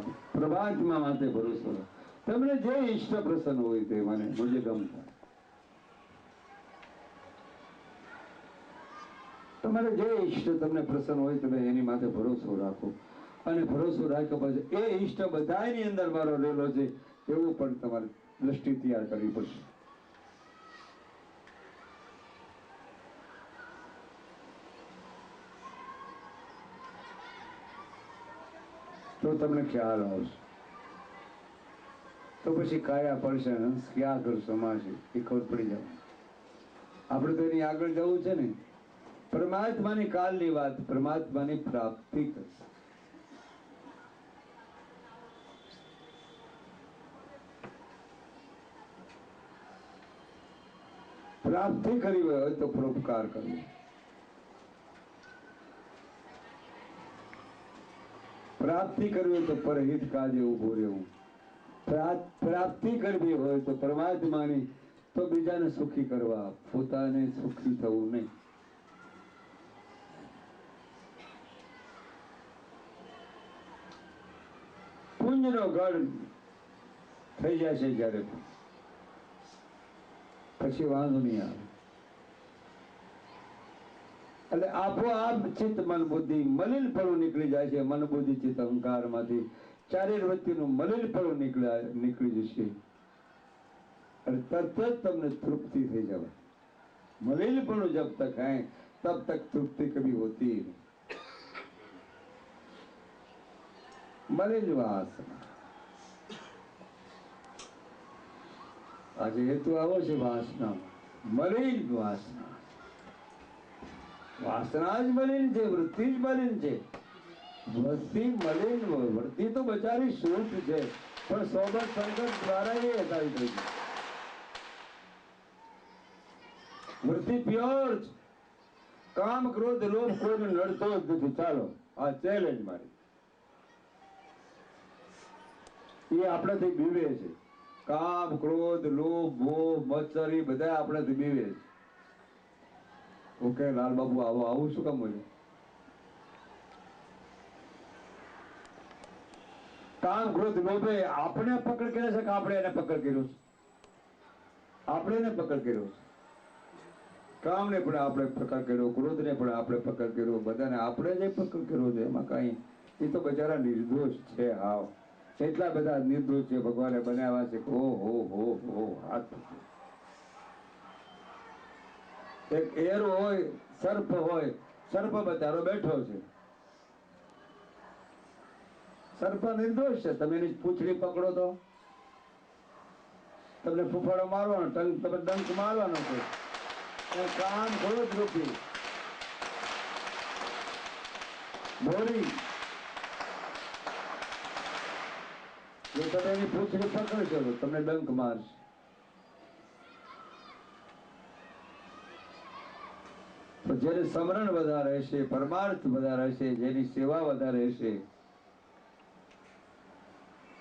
રાખો, પરમાત્મા માટે ભરોસો રાખો. તમને જે ઈષ્ટ પ્રસન્ન હોય તે મને ગમતા. તમારે જે ઈષ્ટ તમને પ્રસન્ન હોય તમે એની માથે ભરોસો રાખો, અને ભરોસો રાખ્યા પછી એ ઈષ્ટ બધાની અંદર મારો રહેલો છે એવું પણ તમારે દ્રષ્ટિ તૈયાર કરવી પડશે. તો તમને ખ્યાલ આવશે. તો પછી કાયા પડશે, હંસ ક્યાં ઘર સમાશે એ ખબર પડી જાય. આપણે તો એની આગળ જવું છે ને. પરમાત્માની કાલની વાત, પરમાત્માની પ્રાપ્તિ કરશે. પ્રાપ્તિ કરવી હોય તો પરોપકાર કરવો. પ્રાપ્તિ કરવી હોય તો પરહિત કાજે ઉભું રહેવું. પ્રાપ્તિ કરવી હોય તો પરમાત્માની, તો બીજાને સુખી કરવા, પોતાને સુખી થવું નહીં. પુંજનો ગઢ થઈ જશે જ્યારે પછી વાંધો નહીં આવે. એટલે આપોઆપ ચિત્ત મન બુદ્ધિ મલિનપણું નીકળી જાય છે. મન બુદ્ધિ ચિત્ત અહંકાર માંથી ચારેય વૃત્તિનું મલિનપણું નીકળી જશે. અને તરત જ તમને તૃપ્તિ થઈ જવાય. મલિનપણું જબ તક હૈ તબ તક તૃપ્તિ કભી હોતી નહીં. મલિન વાસના, આજે હેતુ આવો છે વાસનામાં. મલિન વાસના, વાસના જ મલિન છે, વૃત્તિ જ મલિન છે. વૃત્તિ મલિન, વૃત્તિ તો બચારી શુદ્ધ છે, પણ સોબત સંકટ દ્વારા એ હટાવી થઈ છે. વૃત્તિ પ્યોર છે. કામ ક્રોધ લોભ કોઈને નડતો જ નથી. ચાલો આ ચેલેન્જ મારી. એ આપણાથી બીવે છે. કામ ક્રોધ લોભ મોહ મત્સર એ બધા આપણાથી બીવે છે. ઓકે લાલ બાબુ આવો, આવું શું કામ હોય? કામ ક્રોધ લોભે આપણે પકડ કર્યા છે કે આપણે એને પકડ કર્યો છે? આપણે એને પકડ કર્યો છે. કામને પણ આપણે પકડ કર્યો, ક્રોધને પણ આપણે પકડ કર્યો, બધાને આપણે જે પકડ કર્યો છે એમાં કઈ, એ તો બચારા નિર્દોષ છે. હાવ એટલા બધા નિર્દોષ છે, ભગવાને બનાવ્યા છે. હો હાથ. એક એર હોય, સર્પ હોય, સર્પ બચારો બેઠો છે. સર્પ નિર્દોષ છે. તમે એની પૂંછડી પકડો તો તમને ફૂફાડો મારવાનો, તમે ડંક મારવાનો છે. કામ ક્રોધ રૂપી બોરી, જો તમે એની પૂંછડી પકડશો તો તમને ડંક મારશે. તો જેને સમરણ વધારે હશે, પરમાર્થ વધારે હશે, જેની સેવા વધારે હશે,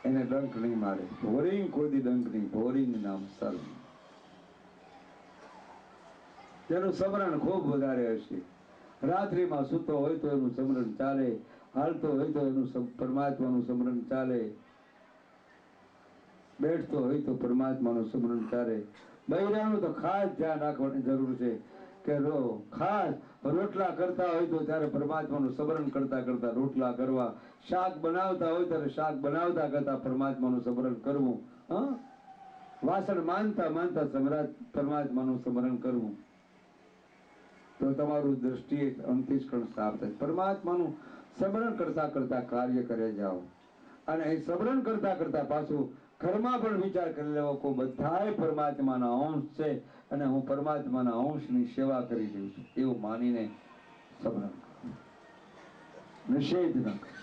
એને ડંક નહીં મારે. ભોરિંગ કોઈ દી ડંક નહીં. ભોરિંગ નામ સર્વ. જેનું સમરણ ખૂબ વધારે હશે, રાત્રિમાં સૂતો હોય તો એનું સમરણ ચાલે, હાલતો હોય તો એનું પરમાત્માનું સમરણ ચાલે, બેઠતો હોય તો પરમાત્માનું સમરણ ચાલે. બૈરાનું તો ખાસ ધ્યાન રાખવાની જરૂર છે કે ખાસ રોટલા કરતા હોય તો ત્યારે પરમાત્માનું સ્મરણ કરતા કરતા રોટલા કરવા, શાક બનાવતા હોય ત્યારે શાક બનાવતા કરતા પરમાત્માનું સ્મરણ કરવું. વાસણ માનતા માનતા પરમાત્માનું સ્મરણ કરવું. તો તમારું દ્રષ્ટિએ અંતિષ્કરણ સાફ થાય. પરમાત્માનું સ્મરણ કરતા કરતા કાર્ય કરે જાઓ. અને એ સ્મરણ કરતા કરતા પાછું ઘરમાં પણ વિચાર કરી લેવો કે બધાય પરમાત્માના અંશ છે અને હું પરમાત્માના અંશની સેવા કરી રહી છું એવું માનીને સ્મરણ કરો. નિષેધ ન કરો.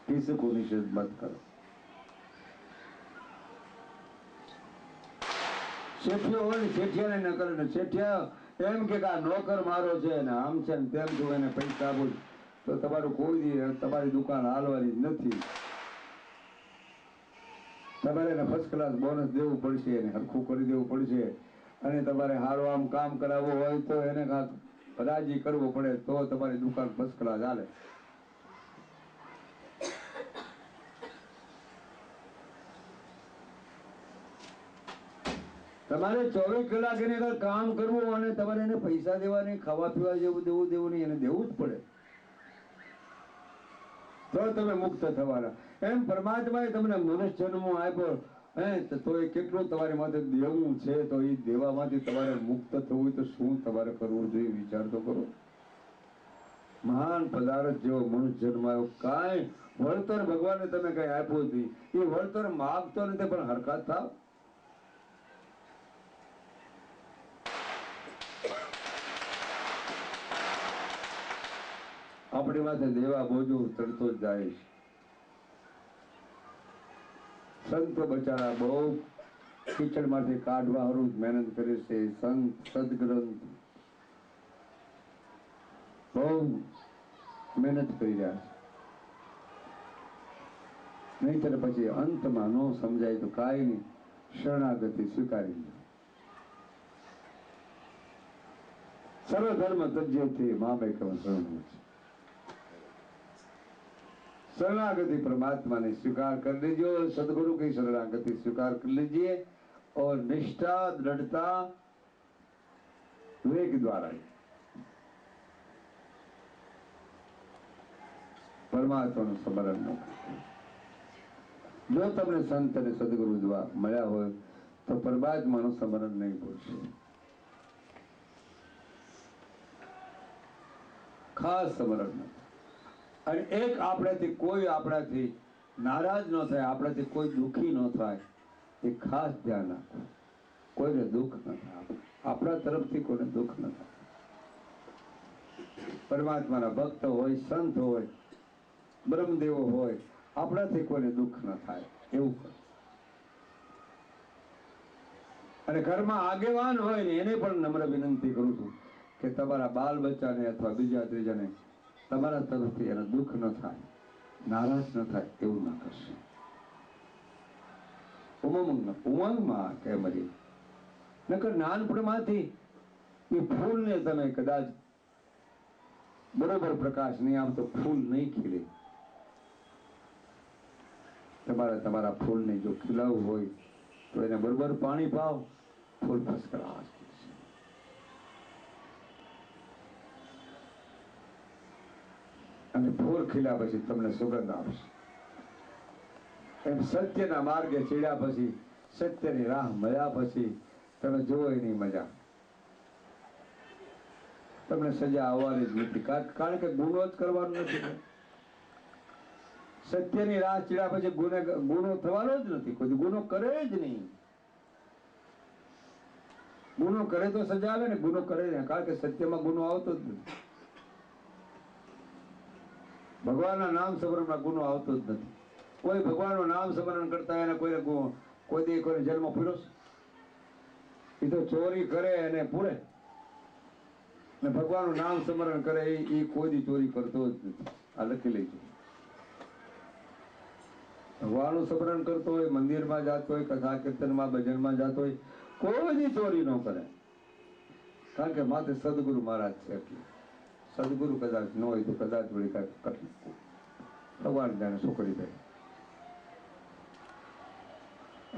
કિસકો નિષેધ મત કરો. શેઠિયો હોય શેઠિયાને ન કરે ને શેઠિયા એમ કે આ નોકર મારો છે ને આમ છે ને તેમ જો એને પૈસા આપું તો તમારું કોઈ તમારી દુકાન હાલવાની નથી. તમારે એને ફર્સ્ટ ક્લાસ બોનસ દેવું પડશે, એને હરખું કરી દેવું પડશે, અને તમારે સારું આમ કામ કરાવવું હોય તો એને કાંક રાજી કરવો પડે તો તમારી દુકાન ફર્સ્ટ ક્લાસ હાલે. તમારે 24 કલાક એની આગળ કામ કરવું અને તમારે એને પૈસા દેવા નહીં, ખાવા પીવા જેવું દેવું નહીં, એને દેવું જ પડે તો તમે મુક્ત થવાના. એમ પરમાત્માએ તમને મનુષ્ય જન્મ આપ્યો તો એ કેટલું તમારી માથે દેવું છે, તો એ દેવામાંથી તમારે મુક્ત થવું હોય તો શું તમારે કરવું જોઈએ વિચાર તો કરો. મહાન પદાર્થ જેવો મનુષ્ય જન્મ આવ્યો, કાંઈ વળતર ભગવાને તમે કઈ આપ્યું નથી, એ વળતર માગતો નથી પણ હરકત થાવ. આપણી માથે દેવા બોજો ચડતો જ જાય છે. સંતો બચારા બહુ કીચડ માંથી કાઢવા હારું મહેનત કરે છે. સંત સદગ્રંથ બહુ મહેનત કરી રહ્યા છે. નહીતર પછી અંતમાં ન સમજાય તો કાંઈ નહીં, શરણાગતિ સ્વીકારી લો. સર્વધર્મ તજ્યતે મામેકમ શરણં. शरणागति परमात्मा ने स्वीकार कर लीजिए और सदगुरु की शरणागति स्वीकार कर लीजिए और निष्ठा दृढ़ता विवेक द्वारा परमात्मा નું સ્મરણ ન કરો. જો તમને સંત અને સદગુરુ દ્વારા મળ્યા હોય તો પરમાત્માનું સ્મરણ નહીં ભૂલશો. ખાસ સ્મરણ ન. અને એક આપણાથી કોઈ આપણાથી નારાજ ન થાય, આપણાથી કોઈ દુઃખી ન થાય, એ ખાસ ધ્યાન રાખો. કોઈને દુઃખ ન થાય, આપણા તરફથી કોઈને દુઃખ ન થાય. પરમાત્માના ભક્ત હોય, સંત હોય, બ્રહ્મદેવો હોય, આપણાથી કોઈને દુઃખ ન થાય એવું કરો. અને ઘરમાં આગેવાન હોય ને એને પણ નમ્ર વિનંતી કરું છું કે તમારા બાલ બચ્ચાને અથવા બીજા ત્રીજાને તમારા તરફથી એને દુઃખ ન થાય, નારાજ ન થાય એવું ના કરશે. ઉમંગમાં કે મરી નકર નાનપણમાંથી એ ફૂલને તમે કદાચ બરોબર પ્રકાશ નહીં આપતો ફૂલ નહીં ખીલે. તમારા ફૂલને જો ખીલાવવું હોય તો એને બરોબર પાણી પાવ, ફૂલ ફસકરાશ. અને ફૂલ ખીલ્યા પછી તમને સુગંધ આવશે. એમ સત્યના માર્ગે ચડ્યા પછી, સત્યની રાહ મળ્યા પછી તમે જુઓ એની મજા. તમને સજા આવવાની જ નથી, કારણ કે ગુનો જ કરવાનો નથી. સત્યની રાહ ચડ્યા પછી ગુનો થવાનો જ નથી. કોઈ ગુનો કરે જ નહીં. ગુનો કરે તો સજા આવે ને, ગુનો કરે ને, કારણ કે સત્યમાં ગુનો આવતો જ નથી. ભગવાનના નામ સ્મરણમાં ગુનો આવતો જ નથી. કોઈ ભગવાનનું નામ સ્મરણ કરતા એને કોઈ જન્મ પૂર્યો છે? એ તો ચોરી કરે અને પૂરે, ને ભગવાનનું નામ સ્મરણ કરે એ કોઈ ચોરી કરતો જ નથી. આ લખી લેજો. ભગવાનનું સ્મરણ કરતો હોય, મંદિરમાં જતો હોય, કથા કીર્તનમાં ભજનમાં જતો હોય, કોઈ ચોરી ન કરે, કારણ કે માથે સદગુરુ મહારાજ છે. એટલે સદગુરુ કદાચ ન હોય તો કદાચ વળી કાંઈ ભગવાન જાણે છોકરી દે.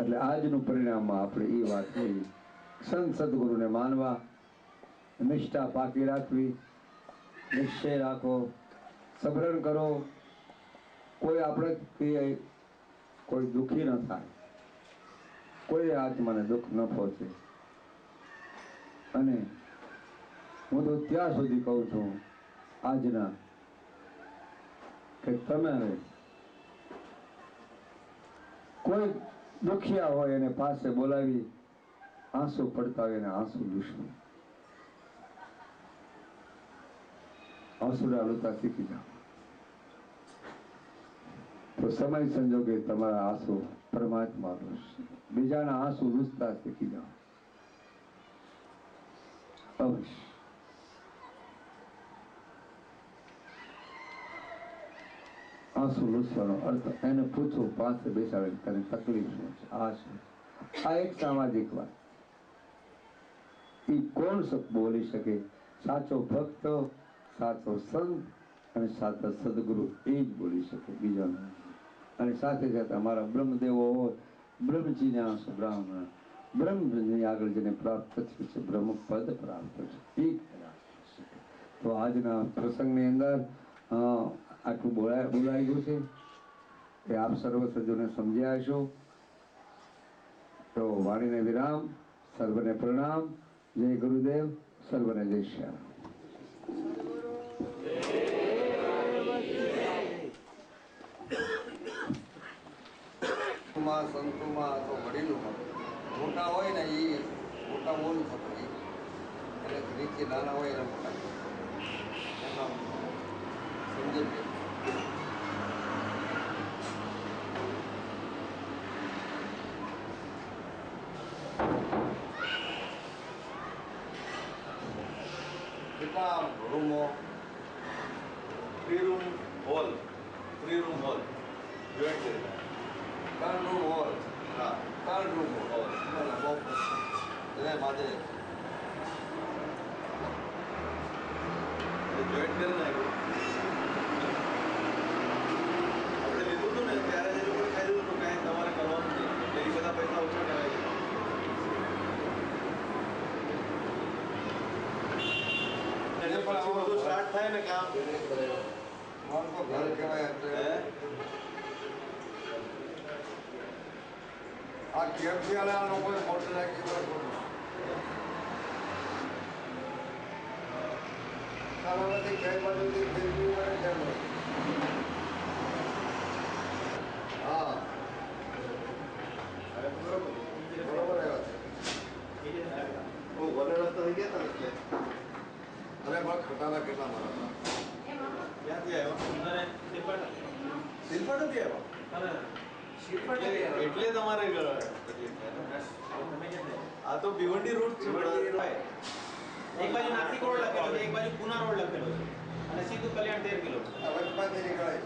એટલે આજનું પરિણામમાં આપણે એ વાત કહી, સંત સદગુરુને માનવા, નિષ્ઠા પાકી રાખવી, નિશ્ચય રાખો, સ્મરણ કરો. કોઈ આપણે કોઈ દુઃખી ન થાય, કોઈ આત્માને દુઃખ ન પહોંચે. અને હું તો ત્યાં સુધી કહું છું આજના કે તમે કોઈ દુખિયા હોય એને પાસે બોલાવી આંસુ પડતા હોય એને આંસુ લૂછો. આંસુડા લૂતા શીખી જાઓ તો સમય સંજોગે તમારા આંસુ પરમાત્મા લૂછશે. બીજાના આંસુ લૂછતા શીખી જાઓ અવશ્ય. આંસુ લૂછવાનો અર્થ એને પૂછો, પાસે બેસાડે તને તકલીફ શું છે, આ શું. આ એક સામાજિક વાત. એ કોણ બોલી શકે? સાચો ભક્ત, સાચો સંત અને સાચા સદગુરુ એ જ બોલી શકે, બીજા નહીં. અને સાથે સાથે અમારા બ્રહ્મદેવો હોય, બ્રહ્મજીને આંસુ બ્રાહ્મણ, બ્રહ્મની આગળ જેને પ્રાપ્ત થયું છે બ્રહ્મ પદ પ્રાપ્ત છે એ તો આજના પ્રસંગની અંદર આટલું બોલાયું છે કે આપ સર્વ સજ્જોને સમજ્યા છો. તો વાણીને વિરામ, સર્વને પ્રણામ, જય ગુરુદેવ, સર્વને જય શ્યામ. સંતોમાં તો વડીલોમાં મોટા હોય ને એ મોટા મોલું થતું એટલે નીચે નાના હોય એને મોટા સમજે કેટલા રૂમો 3 room hall, 3 room hall, joint છે. 3 રૂમ હોલ. હા, 3 રૂમ હોલ. બહુ એને માટે જોઈન્ટ કરી નાખ્યું. આપણે લીધું હતું ને ત્યારે જે લોકોએ કહ્યું હતું કાંઈ તમારે કરવાનું નહીં એટલે એ બધા પૈસા ઓછા કરાવી દીધા. પછી બધું સ્ટાર્ટ થાય ને કામ મારું તો ઘર કહેવાય. આ કેફસી વાળા લોકોએ મોટર નાખી સારામાંથી કઈ બાજુથી ફેરવી મળે તેમ હા બરોબર આવ્યા છે. બહુ વડે રસ્તા થઈ ગયા હતા એટલે અરે પણ ખટારા કેટલા મારા ક્યાંથી આવ્યા? શિલ્પા નથી આવ્યા એટલે તમારે આ તો ભિવંડી રૂટ છે. એક બાજુ નાસિક રોડ લખેલો છે, એક બાજુ પુના રોડ લખેલો છે અને સીધું કલ્યાણ 13 કિલોમીટર. વચમાંથી નીકળાય.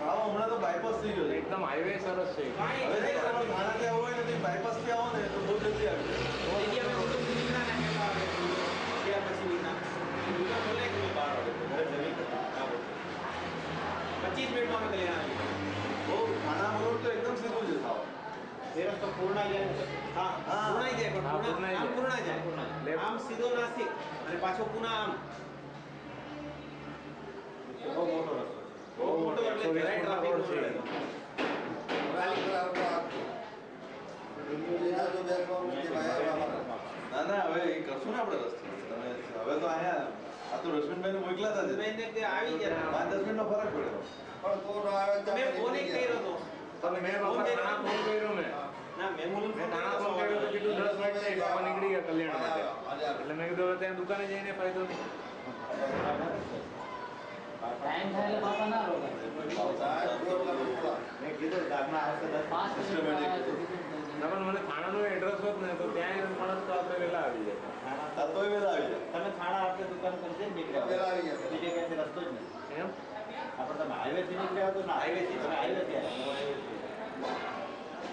હા હમણાં તો બાયપાસ થઈ ગયો છે. એકદમ હાઈવે સરસ છે. હવે ધારાથી આવો હોય ને બાયપાસ થી આવો ને તો બહુ જલ્દી આવી જાય. પછી વિના દુકાન ખોલે કે 12 વાગે ઘરે જમી કરતા 25 મિનિટમાં અમે કલ્યાણ આવી ગયા. બહુ ખાના રોડ તો એકદમ સીધું છે સાવ. એ રસ્તો પૂર્ણા જાય. હા પૂર્ણા જાય પણ આમ પૂર્ણા જાય આમ સીધો નાસિક અને પાછો પુના આમ. બહુ મોટો રસ્તો છે. બહુ મોટો એટલે જરાય ટ્રાફિક રોડ છે. ના ના હવે એ કરશું ને આપણે રસ્તો. તમે હવે તો અહીંયા આ તો રશ્મિનભાઈ ને મોકલા હતા મેં તે આવી ગયા 5-10 મિનિટનો ફરક પડ્યો. પણ તો ના આવે તો મેં ફોન કર્યો હતો. તમે મેં બાપા તાણા ફોન કર્યો મેં. ના મેં મુલું મેં તાણા ફોન કર્યો તો કીધું 10 મિનિટ નહીં બાપા નીકળી ગયા કલ્યાણ માટે. એટલે મેં કીધું હવે ત્યાં દુકાને જઈને ફાયદો નહીં. ટાઈમ થાય એટલે બાપા ના રોકાય. મેં કીધું ગામમાં આવશે 5 મિનિટ ના પણ મને થાણાનું એડ્રેસ હોત ને તો ત્યાં મળત તો આપણે વહેલા આવી જાય. આ તોય વેલા આવી જાય. તમે થાણા આપણે દુકાન કરશે ને નીકળ્યા પેલા આવી ગયા. બીજે ક્યાંથી રસ્તો જ નથી. એમ આપણે તમે હાઈવે થી નીકળ્યા તો ના હાઈવે થી તમે હાઈવે થી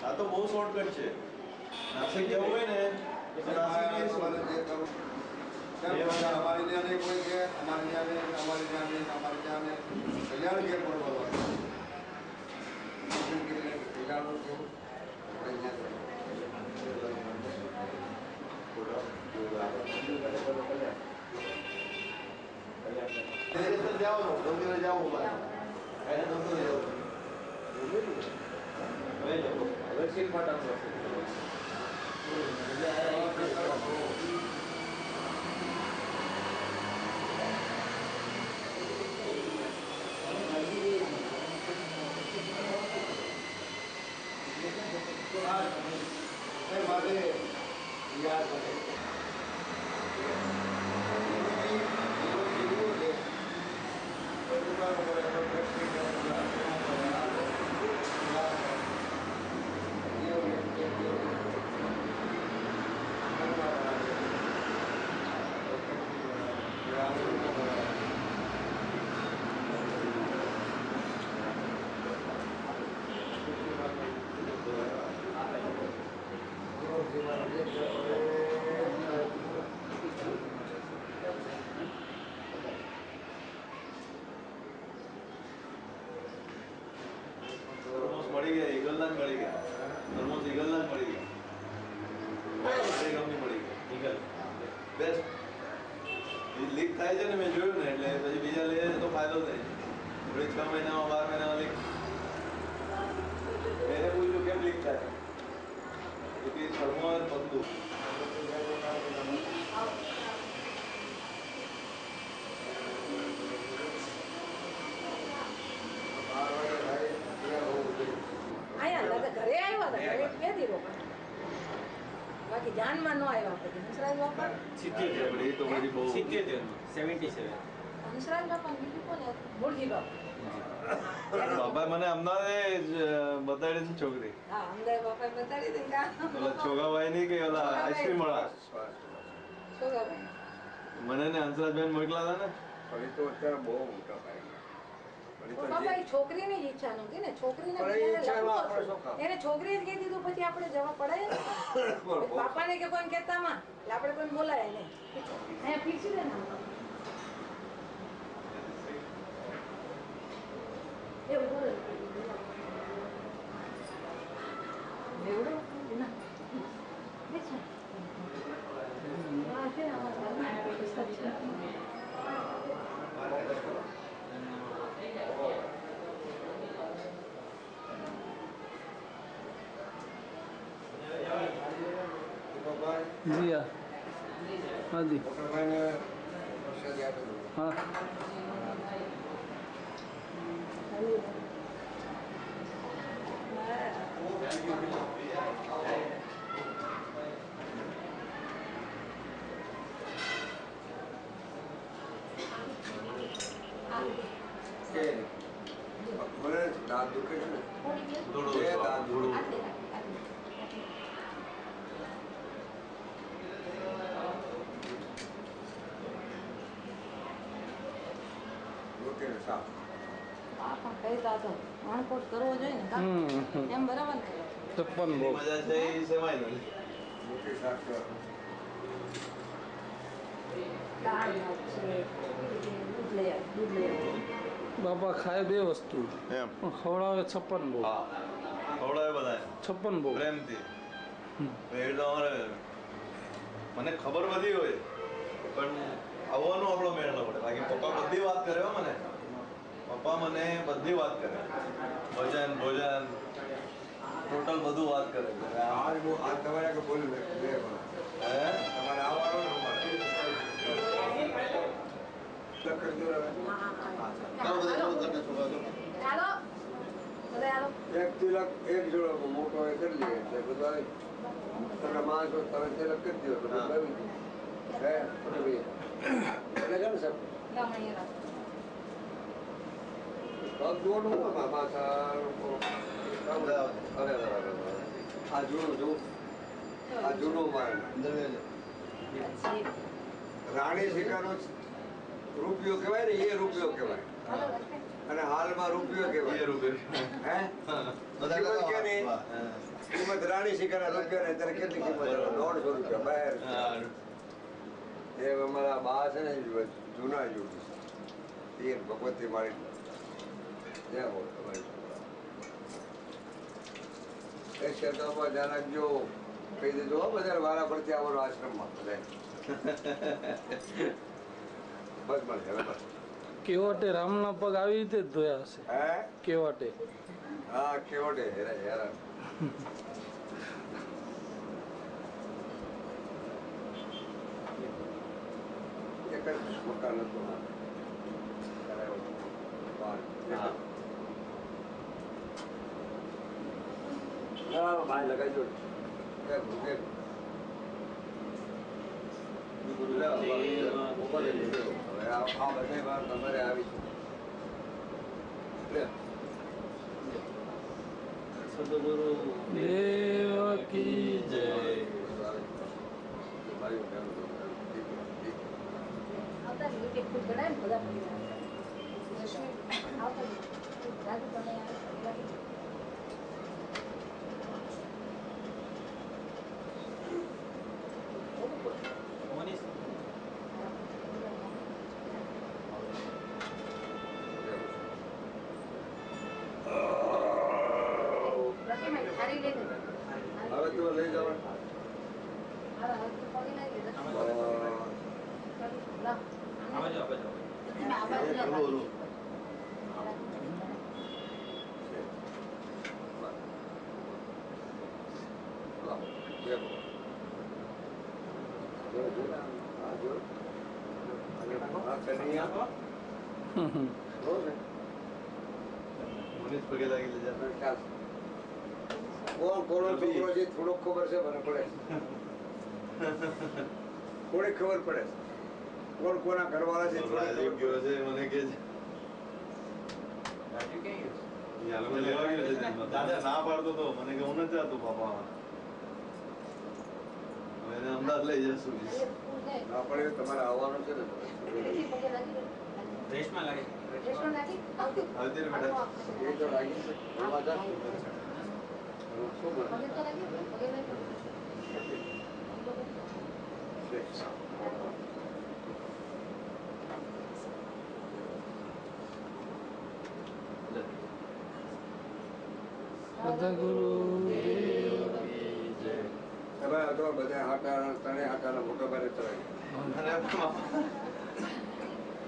આ તો બહુ શોર્ટકટ છે. નાસિક જવું હોય ને તો નાસિકની તમારે જે કરવું. અમારી ત્યાં નહીં કોઈ છે, અમારી ત્યાં નહીં, અમારી ત્યાં નહીં, અમારી ત્યાં નહીં. કલ્યાણ કે પણ બોલવાનું. કલ્યાણનું કેવું? આપણે અહીંયા જાઓ ડોંગરે જાઓ હવે શિલ્પાટા માટે યાદ કરે. થાય છે ને મેં જોયું ને એટલે પછી બીજા લઈએ તો ફાયદો થાય થોડી 6 મહિનામાં 12 મહિનામાં લીક એને પૂછ્યું કેમ લીક થાય તો કે થર્મોર પતલું આયા હતા ઘરે આવ્યા હતા ઘરે 2 દી રોકાણા બાકી જાનમાં ન આવ્યા પછી હંસરાજ બાપા 77 એ તો બધી બહુ 77 77 હંસરાજ બાપા બીજું કોને હતું? મૂળજી બાપા બાપા મને અમદાવાદે જ બતાડી છે છોકરી હા અમદાવાદ બાપાએ બતાડી હતી કા ઓલા છોગાભાઈ ની કે ઓલા આઈસ્ક્રીમ વાળા છોકરાભાઈ મને ને હંસરાજભાઈ મોકલા હતા ને પણ એ તો અત્યારે બહુ મોટા ભાઈ બાપા એ છોકરીની જ ઈચ્છા નહોતી ને છોકરીને પણ એ ઈચ્છાનો આપણે શું કામ? એને છોકરીએ જ કહી દીધું પછી આપણે જવા પડે ને. બાપાને કે કોઈને કહેતામાં એટલે આપણે કોઈને બોલાય નહીં અહીંયા ફીસી દે ને એવું બોલે બેવડો ના બેસો હા છે जी हाँ हाँ जी हाँ મને દાંત દુખે છે ને બે દાંત દુખે. દુખે ને સાફ. બાપા કહેતા તો માણકોટ કરવો જોઈએ ને એમ બરાબર ને 56 બહુ મજા છે એ સેવાય નથી દુખે સાફ કરવાનું. દાળ ભાત છે દૂધ લઈ આવ બાપા ખાય 2 વસ્તુ એમ પણ ખવડાવે 56 બહુ હા ખવડાવે બધા 56 બહુ પ્રેમથી એ તો અમારે મને ખબર બધી હોય પણ આવવાનો આપણો મેળ ન પડે બાકી પપ્પા બધી વાત કરે હો મને પપ્પા મને બધી વાત કરે ભોજન ટોટલ બધું વાત કરે આજ બહુ આ તમારે કે બોલ્યું બે વાર. હે તમારે આવવાનું ને અમારે લખી દો હવે. ચાલો બધા હાલો એક તિલક એક જોડો મોટો એ કરી લઈએ એટલે બધા તમે માણસો તમે તિલક કરી દો બધું લાવી દો. હે પછી એટલે કેમ સાહેબ ગામણીયા પગ જોડું ને માથા અરે આ જૂનું આ જૂનું મારે પછી રાણી સિક્કાનો રૂપિયો કહેવાય ને એ રૂપિયો કહેવાય હાલો લખે અને હાલમાં રૂપિયો એ કહેવાય રૂપિયા હે બધા કિંમત કે નહીં? હા. કિંમત રાણી સિક્કાના રૂપિયા અત્યારે કેટલી કિંમત છે? 150 રૂપિયા બહાર હા. એ અમારા બા છે ને જૂના યુગ એ ભગવતી મારી જ્યાં હોય તમારી એ ક્ષેત્રમાં ધ્યાન રાખજો કહી દેજો હો બધા વારા ફરતી આવવાનો આશ્રમમાં બધા બસ મળશે હવે બસ કેવટે રામના પગ આવી રીતે જ ધોયા હશે હે કેવટે હા કેવડે હેરા હેરા એક જ મકાન હતું હા ભાઈ લગાવી દો એક હવે આ બધે વાર તમારે આવી છે સદગુરુ દેવ કી જય આવતા જ રીતે ખુદ ગણાય ને બધા પરિવાર લક્ષ્મી આવતા જ રાજુ તમે આવે મોનીશ લક્ષ્મી સારી લઈ જજો હવે તો લઈ જવા હારા હવે તો પડી લાગી દે આમાં લા આમાં જાઓ ઓલું મનીષ પગે લાગી લેજા. કોણ કોનો છોકરો છે થોડોક ખબર છે મને પડે થોડી ખબર પડે કોણ કોના ઘરવાળા છે થોડી રાજુ ખબર ગયો છે મને કે છે યાર લેવા ગયો છે દાદા ના પાડતો તો મને કે હું નથી જતો પાપા હવે એને અમદાવાદ લઈ જશું. ના પડે તમારે આવવાનું છે ને રેશમા લાગે આવતી રે બેટા. એ તો લાગી છે ભણવા જા. શું બને સદગુરુ દેવ હવે આ તો બધા હાટા તને હાટાના મોટા ભારે ચડાય અને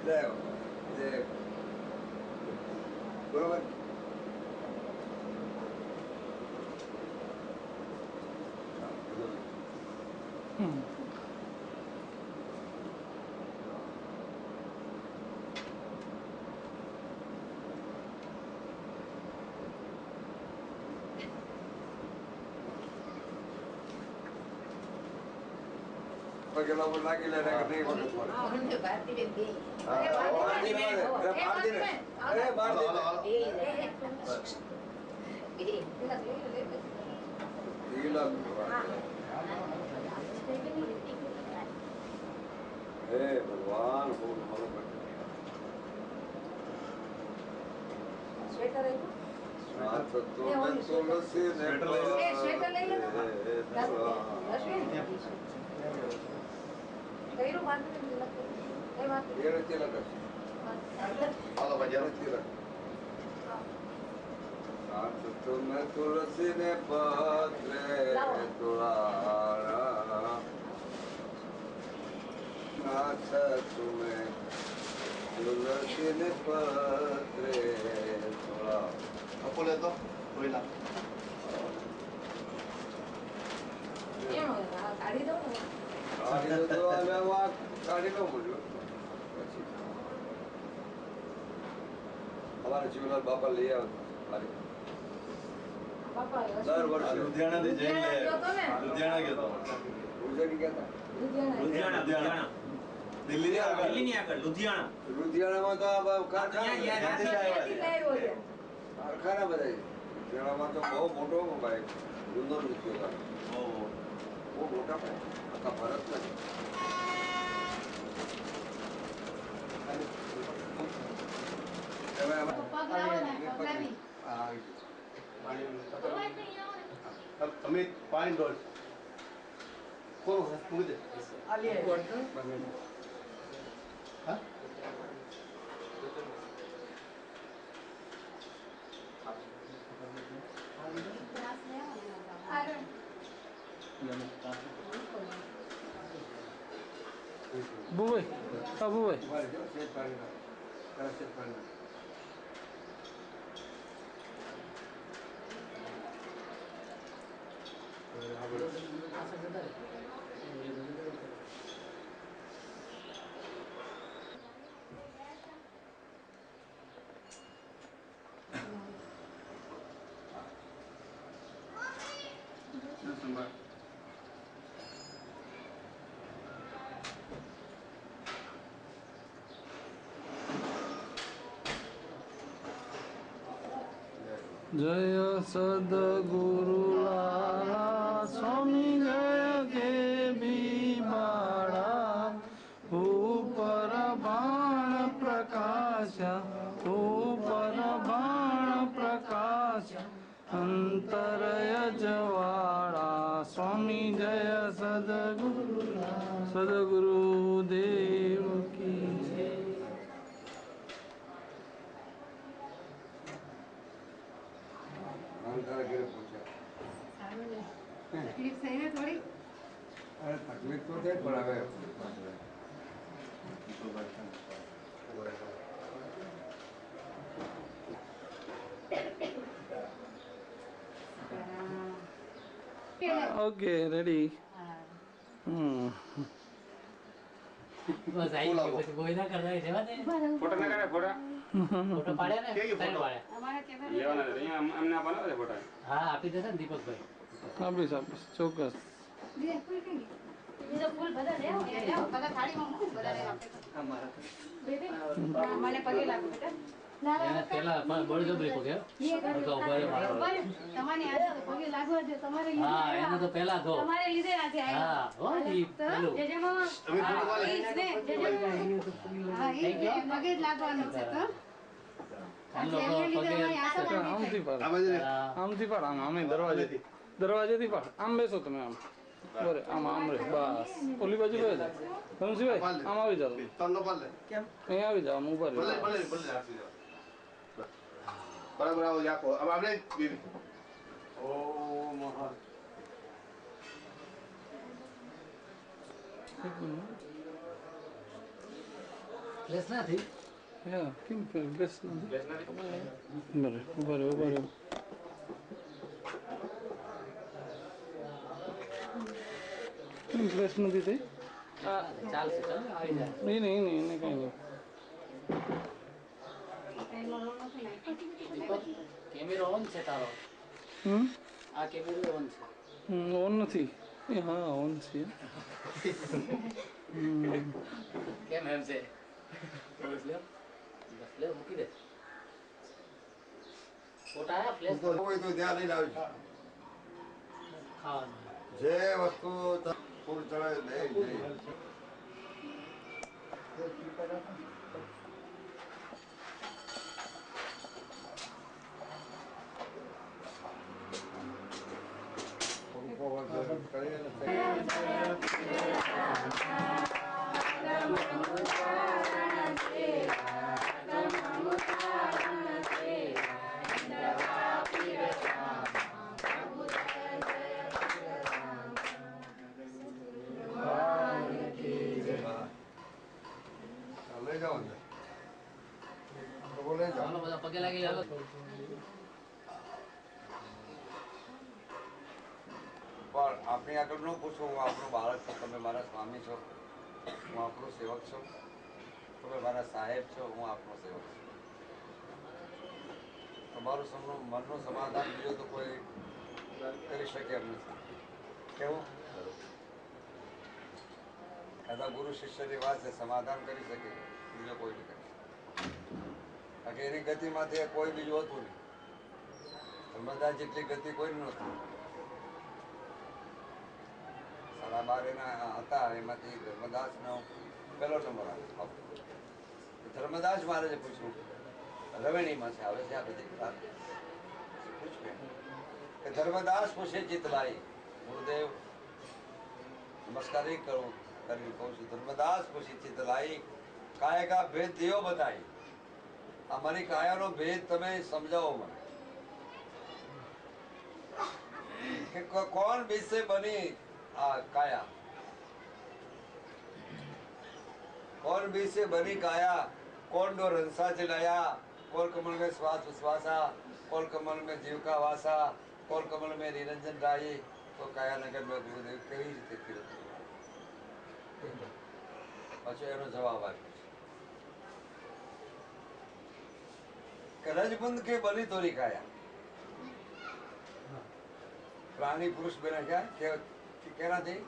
દેવ દેવ બરોબર પગેલા ઉપર લાગી લે નહીં વખત પડે અરે બાર દે હે ભગવાન હું મારો સ્વેટર આવ્યું? નાથ તો તુલસી ને સ્વેટર લઈ લો. એ સ્વેટર લઈ લે તો. અશ્વિન, કર્યું બાંધું ને તિલક કર્યું? એ બાંધું. એને તિલક હશે. હાલો ભાઈ એને તિલક. નાથ તુમે તુલસી ને પત્રે તુલારા નાથ તુમે તુલસી ને પત્રે તુલા કપો લેતો કોઈલા એમ હોય, આ કાઢી દઉં ને. કાઢી દો તો હવે આ કાઢી લો બોલ્યો પછી અમારા જીવલાલ બાપા લઈ આવે બાપા, દર વર્ષે લુધિયાણાથી જઈને લે લુધિયાણા ગયો તો ને? લુધિયાણા ગયો તો ઉજળી ગયા હતા લુધિયાણા. લુધિયાણા દિલ્હીની આગળ દિલ્હીની આગળ લુધિયાણા લુધિયાણામાં તો આ ત્યાં કારખાના ત્યાંથી લાવ્યો છે. કારખાના બધા લુધિયાણામાં તો બહુ મોટો ભાઈ જૂનો લુધિયો ઓહો બહુ મોટા ભાઈ આખા ભારતમાં છે. તમે આમાં આવી તમે પાણી ડોલ કોણ મૂકી દે હા બુભાઈ હા બુભાઈ ઉભા રહેજો, સેજ પાણી નાખો. જરા સેજ પાણી નાખો. જય સદગુરુ લાલા સ્વામી જય દેવી બાળા ઉપર બાણ પ્રકાશ ઉપર બાણ પ્રકાશ અંતરય જવાળા સ્વામી જય સદગુરુ દેવ કી જય. તારા ઘરે પહોંચ્યા. તકલીફ થઈ ને થોડી? અરે તકલીફ તો થાય પણ હવે ઓકે રેડી બસ આવી ગયું પછી કોઈ ના કરતા જવા દે ફોટા ના કાઢે ફોટા ફોટો પાડ્યા ને કેવી ત્રણ ફોટો? પાડ્યા લેવાના છે. અહીંયા અમને આપવાના છે ફોટા. હા આપી દેશે ને દીપકભાઈ આપીશ આપીશ ચોક્કસ મને પગે લાગો બેટા એને પેલા બળજબરી પગે હા એને તો પેલા ધો તમારે લીધે આજે હા હો ઈ પેલું આમ લોકો પગે આમથી પાડ આ બાજુ રે. આમથી પાડ આમ આમે દરવાજેથી પાડ આમ બેસો તમે આમ બરે આમ આમ રે બસ ઓલી બાજુ ગયો જાય ધનસિંહભાઈ આમ આવી જાઓ તનનો પાડ લે. અહીંયા આવી જાઓ આમ ઉભા ભલે રહો ભલે ભલે રાખી દો. બરાબર આવો જાકો. હવે આપણે બીબી. ઓમ હર. પ્લેસ ના થઈ યા કેમ બેસ નથી બેસ નથી. બરે ઉભા રહો ઉભા રહો કેમ પ્લેસ નથી થઈ ચાલશે ચાલ આવી જાય નહીં નહીં નહીં એને કંઈ નહીં કેમેરો ઓન છે તારો આ કેમેરો ઓન છે ઓન નથી એ હા ઓન છે કેમ એમ છે બસ લે મૂકી દે ફોટા આયા પ્લેસ કોઈ તો ધ્યાન નહીં લાવજો. ખાવાનું જે વસ્તુ પૂર ચડે દે જઈ. લઈ જાઓ ને. તો લઈ જાઓ. ચાલો બધા પગે લાગી ચાલો પણ આપણી આગળ ન પૂછો હું આપણો બાળક છું, તમે મારા સ્વામી છો, હું આપણો સેવક છું, તમે મારા સાહેબ છો, હું આપનો સેવક છું. તમારું મનનું સમાધાન બીજો તો કોઈ કરી શકે એમ નથી. કેવું કદા ગુરુ શિષ્યની વાત છે, સમાધાન કરી શકે બીજો કોઈ નહીં કરી શકે. કારણ કે એની ગતિમાંથી કોઈ બીજું હતું નહીં. ધર્મદાસ જેટલી ગતિ કોઈ નહોતી. 12.5 એના હતા, એમાંથી ધર્મદાસનો પહેલો નંબર આવ્યો. ધર્મદાસ મહારાજે પૂછ્યું, રવેણીમાં છે આવે છે આ બધી વાત પૂછ્યું કે ધર્મદાસ પૂછે ચિતલાઈ ગુરુદેવ નમસ્કાર એ કરું કરીને કહું છું. ધર્મદાસ પૂછી ચિતલાઈ કાયા કા ભેદ દિયો બતાઈ. આ મારી કાયાનો ભેદ તમે સમજાવો મને કે કોણ બીજ સે બની काया, कौन बीज से बनी काया, कौन दो रंसा चलाया, कौन कमल में श्वास उश्वासा, कौन कमल में जीव का वासा, कौन कमल में निरंजन राई. तो काया नगर में गुरुदेव કેવી રીતે કર્યું પછી એનો જવાબ આપ્યો કે રજબુંદ કે બની તોરી કાયા. પ્રાણી પુરુષ બને ક્યાં કેનાથી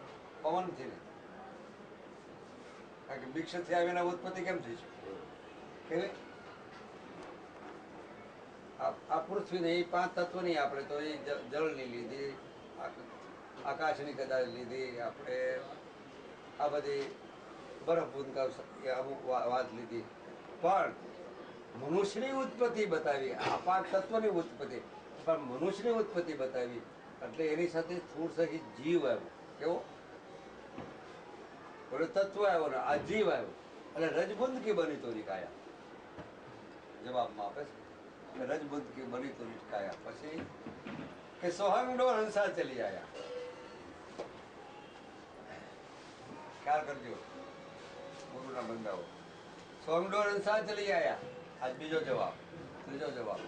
પવનથી નહીં. કારણ કે વૃક્ષથી આવીને ઉત્પત્તિ કેમ થઈ છે કેવી આ પૃથ્વી નહીં 5 તત્વની આપણે તો એ જળની લીધી, આકાશની કદાચ લીધી, આપણે આ બધી બરફ ભૂનકા અમુક વાત લીધી, પણ મનુષ્યની ઉત્પત્તિ બતાવી. આ 5 તત્વની ઉત્પત્તિ પણ મનુષ્યની ઉત્પત્તિ બતાવી એટલે એની સાથે થોડું સહી જીવ આવ્યો. કેવો બોલે તત્વ આવ્યો ને આ જીવ આવ્યો એટલે રજબુંદ કી બની તોરી કાયા. જવાબમાં આપે છે કે રજબુંદ કી બની તોરી કાયા. પછી કે સોહંગડો હંસા ચલી આયા. ખ્યાલ કરજો ગુરુના બંદાઓ. સોહંગડો હંસા ચલી આયા. આજ બીજો જવાબ. ત્રીજો જવાબ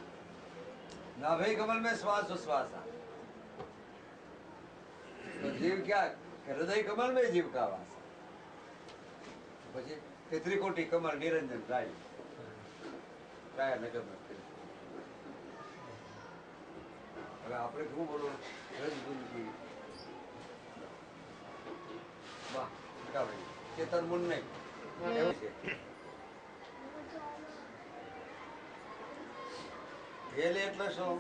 નાભી કમલ મેં શ્વાસ ઉશ્વાસા. તો જીવ ક્યાં કે હૃદય કમલ में जीव का वास પછી કે ત્રિકોટી કમળ નિરંજન રાય કાયા નગર હવે આપણે શું બોલવું રજગુંજી વાહ કા ભાઈ ચેતન મુન નહીં એવું છે હેલી એટલે શું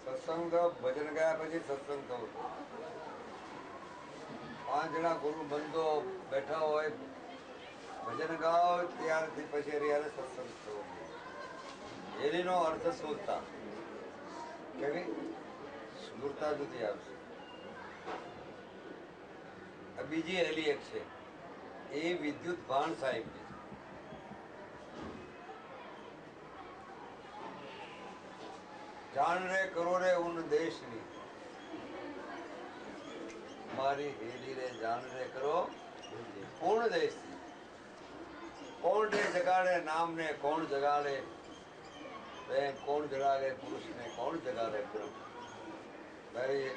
સત્સંગ ભજન ગયા પછી સત્સંગ થવું 5 જણા ગુરુ બંધો બેઠા હોય ભજન ગાઓ ત્યારથી પછી રિયારે સત્સંગ થવો હેલીનો અર્થ સ્મૃરતા કેવી સ્મૃરતા જુદી આવશે બીજી હેલી એક છે એ વિદ્યુત ભાણ સાહેબ જાણ રે કરો રે ઉન દેશની મારી હેલી રે જાણ રે કરો પૂર્ણ દેશની કોણ રે જગાડે નામ ને કોણ જગાડે પ્રેમ કોણ જગાડે પુરુષ ને કોણ જગાડે બ્રહ્મ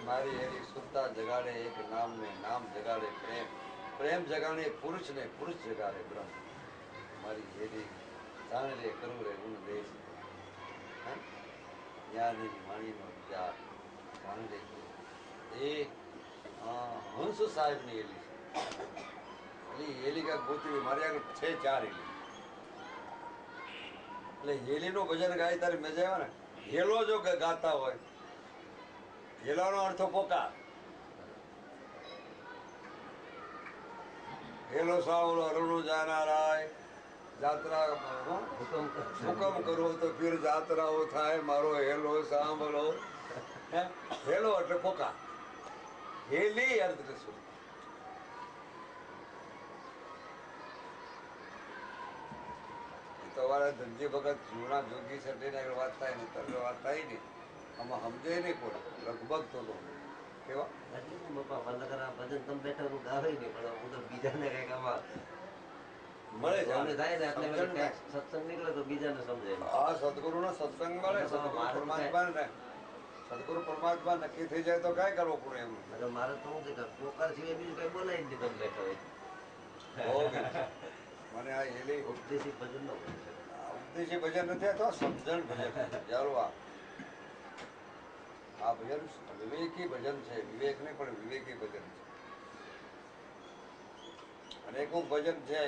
મારી હેલી સુરતા જગાડે એક નામ ને નામ જગાડે પ્રેમ પ્રેમ જગાડે પુરુષ ને પુરુષ જગાડે બ્રહ્મ મારી હેલી જાણ રે કરો રે ઉન દેશ યાની વાણીનો વિચાર જાણ રે એ હંસ સાહેબ ની હેલી છે હેલી કા ગોતી મારી આગળ છે 4 હેલી એટલે હેલી નું ભજન ગાય તારે મજા આવે ને હેલો જો ગાતા હોય હેલાનો અર્થ પોકાર હેલો સાવલો રણુ જાના રાય જાત્રા હુકમ કરો તો ફિર જાત્રાઓ થાય મારો હેલો સાંભળો હેલો એટલે પોકાર હેલી અર્થ શું તમારા ધનજી ભગત જૂના જોગી સટી ને વાત થાય ને તરત વાત થાય ને આમાં સમજે નહીં કોઈ લગભગ તો કેવા બાપા વલ્લકરા ભજન તમે બેઠા હું ગાવે નહીં પણ હું તો બીજાને કઈક આમાં મળે છે અમને થાય ને એટલે કંઈક સત્સંગ નીકળે તો બીજાને સમજે આ સદગુરુનો સત્સંગ મળે સદગુરુ પરમાત્મા નક્કી થઈ જાય તો કાંઈ કરવું પડે એમ એટલે મારે તો શું છે પોકાર સિવાય બીજું કઈ બોલાય નહીં તમે બેઠા હોય મને આ હેલી ઉપદેશી ભજન ન હોય ઉપદેશી ભજન નથી તો સમજણ ભજન જાળવા આ ભજન વિવેકી ભજન છે વિવેક નહીં પણ વિવેકી ભજન છે અનેકો ભજન છે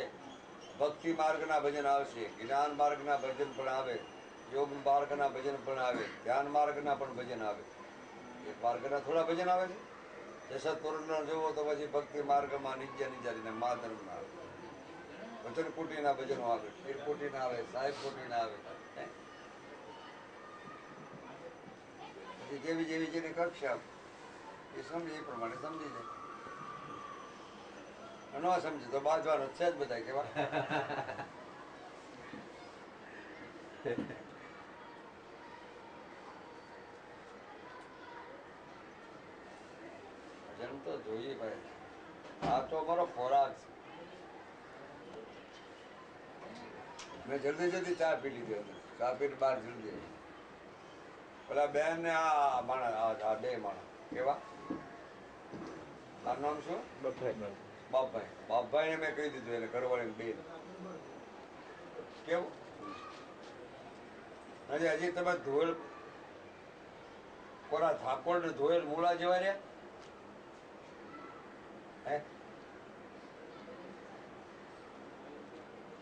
ભક્તિ માર્ગના ભજન આવશે જ્ઞાન માર્ગના ભજન પણ આવે યોગ માર્ગના ભજન પણ આવે ધ્યાન માર્ગના પણ ભજન આવે એક માર્ગના થોડા ભજન આવે છે જસત તોરણ જોવો તો પછી ભક્તિ માર્ગમાં નિજ્ય નિજારીને મા ધર્મના આવે વચન કોટીના ભજનો આવે પીર કોટીના આવે સાહેબ કોટીના આવે પછી જેવી જેવી જેની કક્ષા એ સમજે એ પ્રમાણે સમજી જાય ન સમજે તો બાજવાનો છે જ બધા કેવા ભજન તો જોઈએ ભાઈ આ તો અમારો ખોરાક છે મેં જલ્દી જલ્દી ચા પી લીધી હતી ચા પીને બહાર જલ્દી પેલા બેન ને આ માણસ આ બે માણસ કેવા તારું નામ શું બાપભાઈ ને મેં કહી દીધું એને ઘરવાળી બેન કેવું હજી તમે ધોયેલ કોરા ધાકોડ ને ધોયેલ મૂળા જેવા રહ્યા હે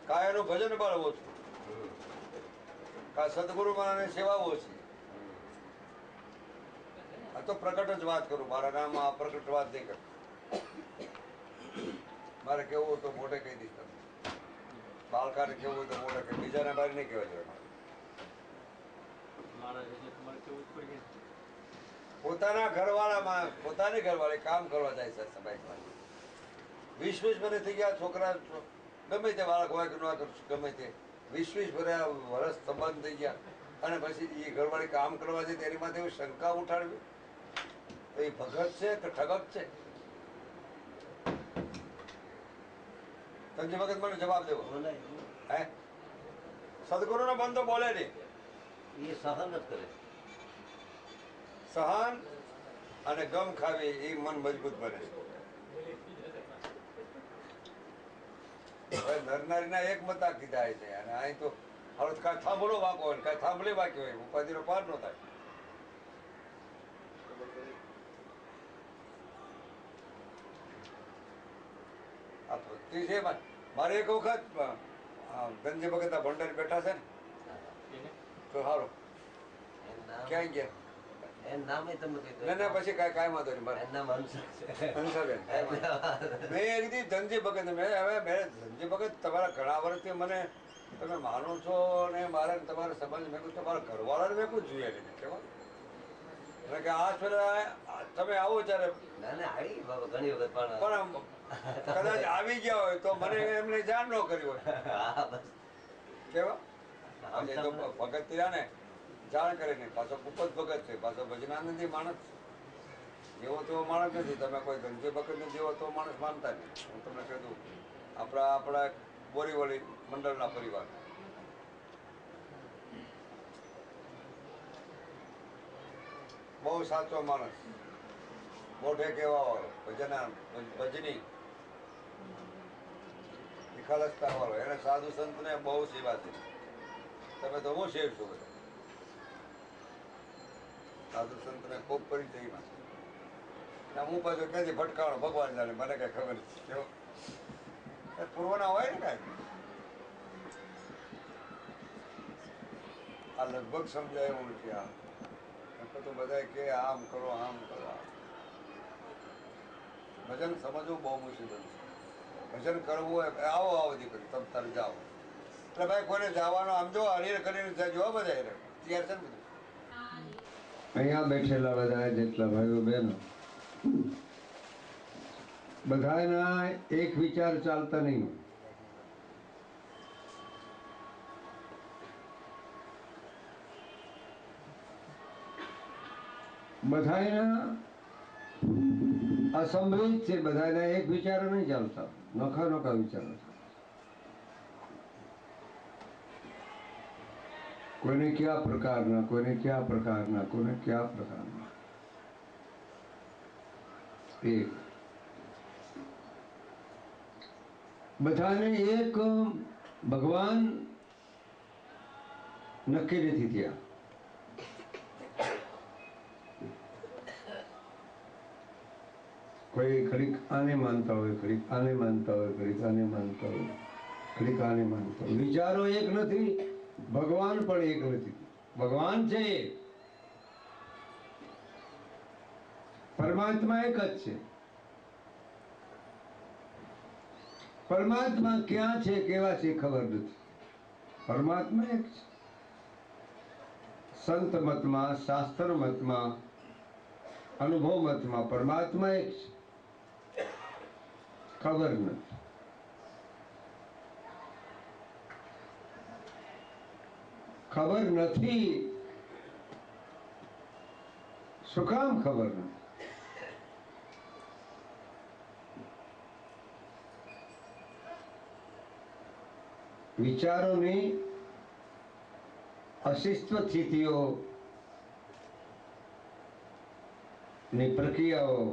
કા એનું ભજન બળ ઓછું કા સદગુરુ મહારાજની સેવા ઓછી આ તો પ્રકટ જ વાત કરું મારા નામમાં પ્રકટ વાત નહીં કરું મારે કેવું તો મોઢે કહી દઈશ તમે બાળકાને કેવું હોય તો મોઢે કહી બીજાને બહાર નહીં કહેવા જોઈએ પોતાના ઘરવાળામાં પોતાની ઘરવાળી કામ કરવા જાય છે સમાજમાં 20 વર્ષ થઈ ગયા છોકરા ગમે તે બાળક હોય કે ન ગમે તે 20 વર્ષ સંબંધ થઈ ગયા અને પછી એ ઘરવાળી કામ કરવા જાય તેની માટે એવી શંકા ઉઠાડવી તો એ ભગત છે કે ઠગક છે સંજય ભગત મને જવાબ દેવો હે સદગુરુનો બંધો બોલે નહીં એ સહન જ કરે સહન અને ગમ ખાવી એ મન મજબૂત બને છે. હવે નરનારીના એક મતા કીધા છે અને અહીં તો હવે કાંઈ થાંભલો વાંકો હોય કાંઈ થાંભલે વાંક્યો હોય ઉપાધિનો પાર ન થાય. આ ભક્તિ છે મારે એક વખત ગંજી ભગતના ભંડારી બેઠા છે ને તો સારો ક્યાંય ગયા એનું નામ તમને કહી ના ના પછી કાંઈ વાંધો નહીં મારે એનું નામ હંસા છે. હંસાબેન મેં એક દી ધનજી ભગત મેં ધનજી ભગત તમારા ઘણા વર્ષથી મને તમે માનો છો ને મારે તમારા સંબંધ મેં કહ્યું તમારા ઘરવાળાને મેં કોઈ જોઈએ નહીં કેવા એટલે કે આ ફેરા તમે આવો ત્યારે ના ના આવી બાબા ઘણી વખત પણ પણ કદાચ આવી ગયા હોય તો મને એમને જાણ ન કરી હોય હા બસ કેવા આજે તો ભગત થયા ને જાણ કરીને પાછો ખૂબ જ ભગત છે પાછો ભજનાનંદી માણસ જેવો તેવો માણસ નથી. તમે કોઈ ધનજી ભગતને જેવો તો માણસ માનતા નહીં. હું તમને કહી દઉં આપણા બોરીવલી મંડળના પરિવાર બહુ સાચો માણસ મોઢે કહેવા વાળો ભજની નિખાલસતા વાળો એને સાધુ સંતને બહુ સેવા છે. તમે તો હું સેવ છો બધા સાધુ સંતને ખૂબ પરિચયમાં છે. હું પાછો ક્યાંથી ભટકાણો ભગવાન જાણે મને કઈ ખબર નથી કેવો પૂર્વના હોય ને કાંઈ આ લગભગ સમજાય એવું નથી. આ તો બધા કે આમ કરો આમ કરો ભજન સમજવું બહુ મુશ્કેલ છે. ભજન કરવું હોય આવો આવો દીકરી તમે તારે જાઓ એટલે ભાઈ કોઈને જવાનો આમ જો હરીર કરીને જજો બધા તૈયાર છે ને બધું. અહીંયા બેઠેલા બધા જેટલા ભાઈઓ બહેનો બધાના એક વિચાર ચાલતા નહીં. બધાના અસંભવિત છે. બધાના એક વિચારો નહીં ચાલતા નોખા નોખા વિચારો. કોઈને કયા પ્રકારના કોઈને કયા પ્રકારના કોઈને કયા પ્રકારના એક બધાને એક ભગવાન નક્કી નથી થયા. કોઈ ઘડીક આને માનતા હોય ઘડીક આને માનતા હોય ઘડીક આને માનતા હોય ઘડીક આને માનતા હોય. વિચારો એક નથી ભગવાન પણ એક નથી. ભગવાન છે એક પરમાત્મા એક જ છે. પરમાત્મા ક્યાં છે કેવા છે ખબર નથી. પરમાત્મા એક છે. સંત મતમાં શાસ્ત્ર મતમાં અનુભવ મતમાં પરમાત્મા એક છે. ખબર નથી. ખબર નથી. શું કામ ખબર નથી? વિચારોની અસ્તિત્વ સ્થિતિઓ ની પ્રક્રિયાઓ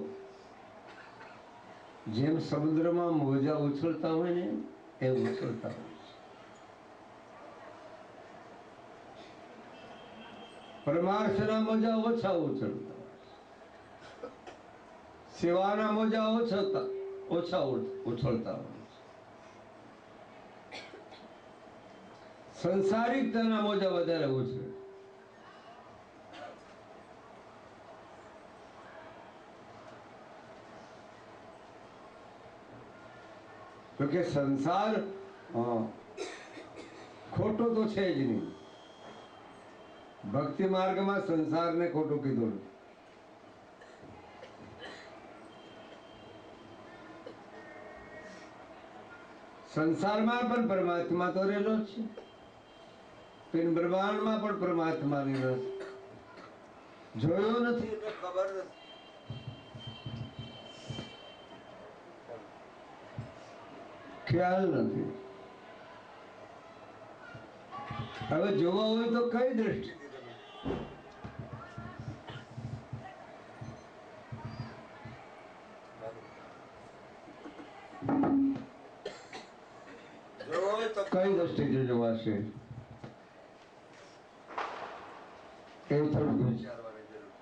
જેમ સમુદ્રમાં મોજા ઉછળતા હોય ને એ ઉછળતા હોય. પરમાર્થના મોજા ઓછા ઉછળતા હોય. સેવાના મોજા ઓછા ઉછળતા હોય. સંસારિકતાના મોજા વધારે ઉછળે. તો કે સંસાર ખોટો તો છે જ નહીં. ભક્તિ માર્ગમાં સંસારને ખોટું કીધું નથી. સંસારમાં પણ પરમાત્મા તો રહેલો જ છે. પિંડ બ્રહ્માંડમાં પણ પરમાત્મા રહેલો છે. જોયો નથી એટલે ખબર નથી. ખ્યાલ નથી. હવે જોવા હોય તો કઈ દ્રષ્ટિથી તમે થશે એ થોડું વિચારવાની જરૂર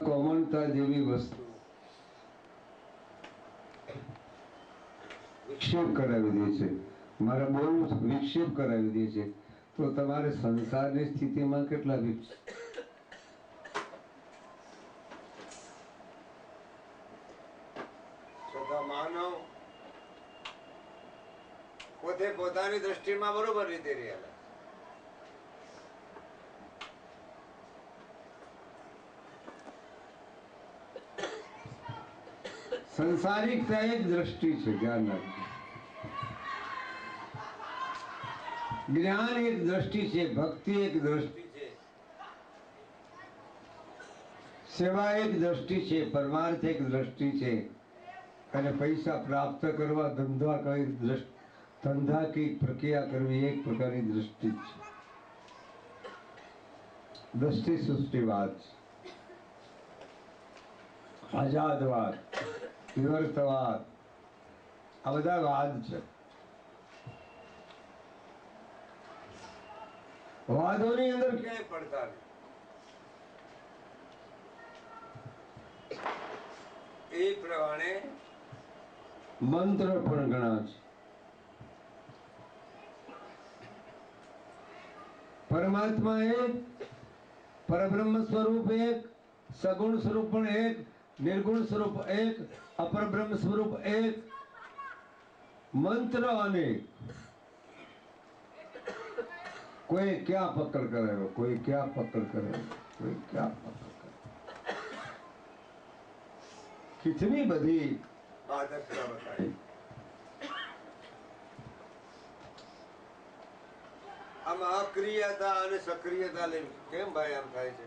કોમનતા જેવી વસ્તુ વિક્ષેપ કરાવી દે છે. મારે બોલવું છે, વિક્ષેપ કરાવી દે છે. તો તમારે સંસારની સ્થિતિમાં કેટલા વિક્ષેપ છતાં માનવ પોતે પોતાની દ્રષ્ટિમાં બરોબર રીતે રહેલા. સંસારિકતા એક દ્રષ્ટિ છે, ધ્યાન રાખજો. જ્ઞાન એક દ્રષ્ટિ છે, ભક્તિ એક દ્રષ્ટિ છે, સેવા એક દ્રષ્ટિ છે, પરમાર્થ એક દ્રષ્ટિ છે, અને પૈસા પ્રાપ્ત કરવા ધંધા કી પ્રક્રિયા કરવી એક પ્રકારની દ્રષ્ટિ છે. દ્રષ્ટિ સૃષ્ટિવાદ છે, આઝાદવાદ, વિવર્તવાદ, આ બધા વાદ છે. વાદોની અંદર ક્યાંય પડતા નહીં. એ પ્રમાણે મંત્ર પણ ઘણા છે. પરમાત્મા એક, પરબ્રહ્મ સ્વરૂપ એક, સગુણ સ્વરૂપ પણ એક, નિર્ગુણ સ્વરૂપ એક, અપર બ્રહ્મ સ્વરૂપ એક, મંત્ર અનેક. કોઈ ક્યાં પકડ કરાયો, કોઈ ક્યાં પકડ કરાયો, કોઈ ક્યાં પકડ કરાયો. કેટલી બધી બાધકતા બતાવી. આમ અક્રિયતા અને સક્રિયતા લઈને કેમ ભાઈ આમ થાય છે?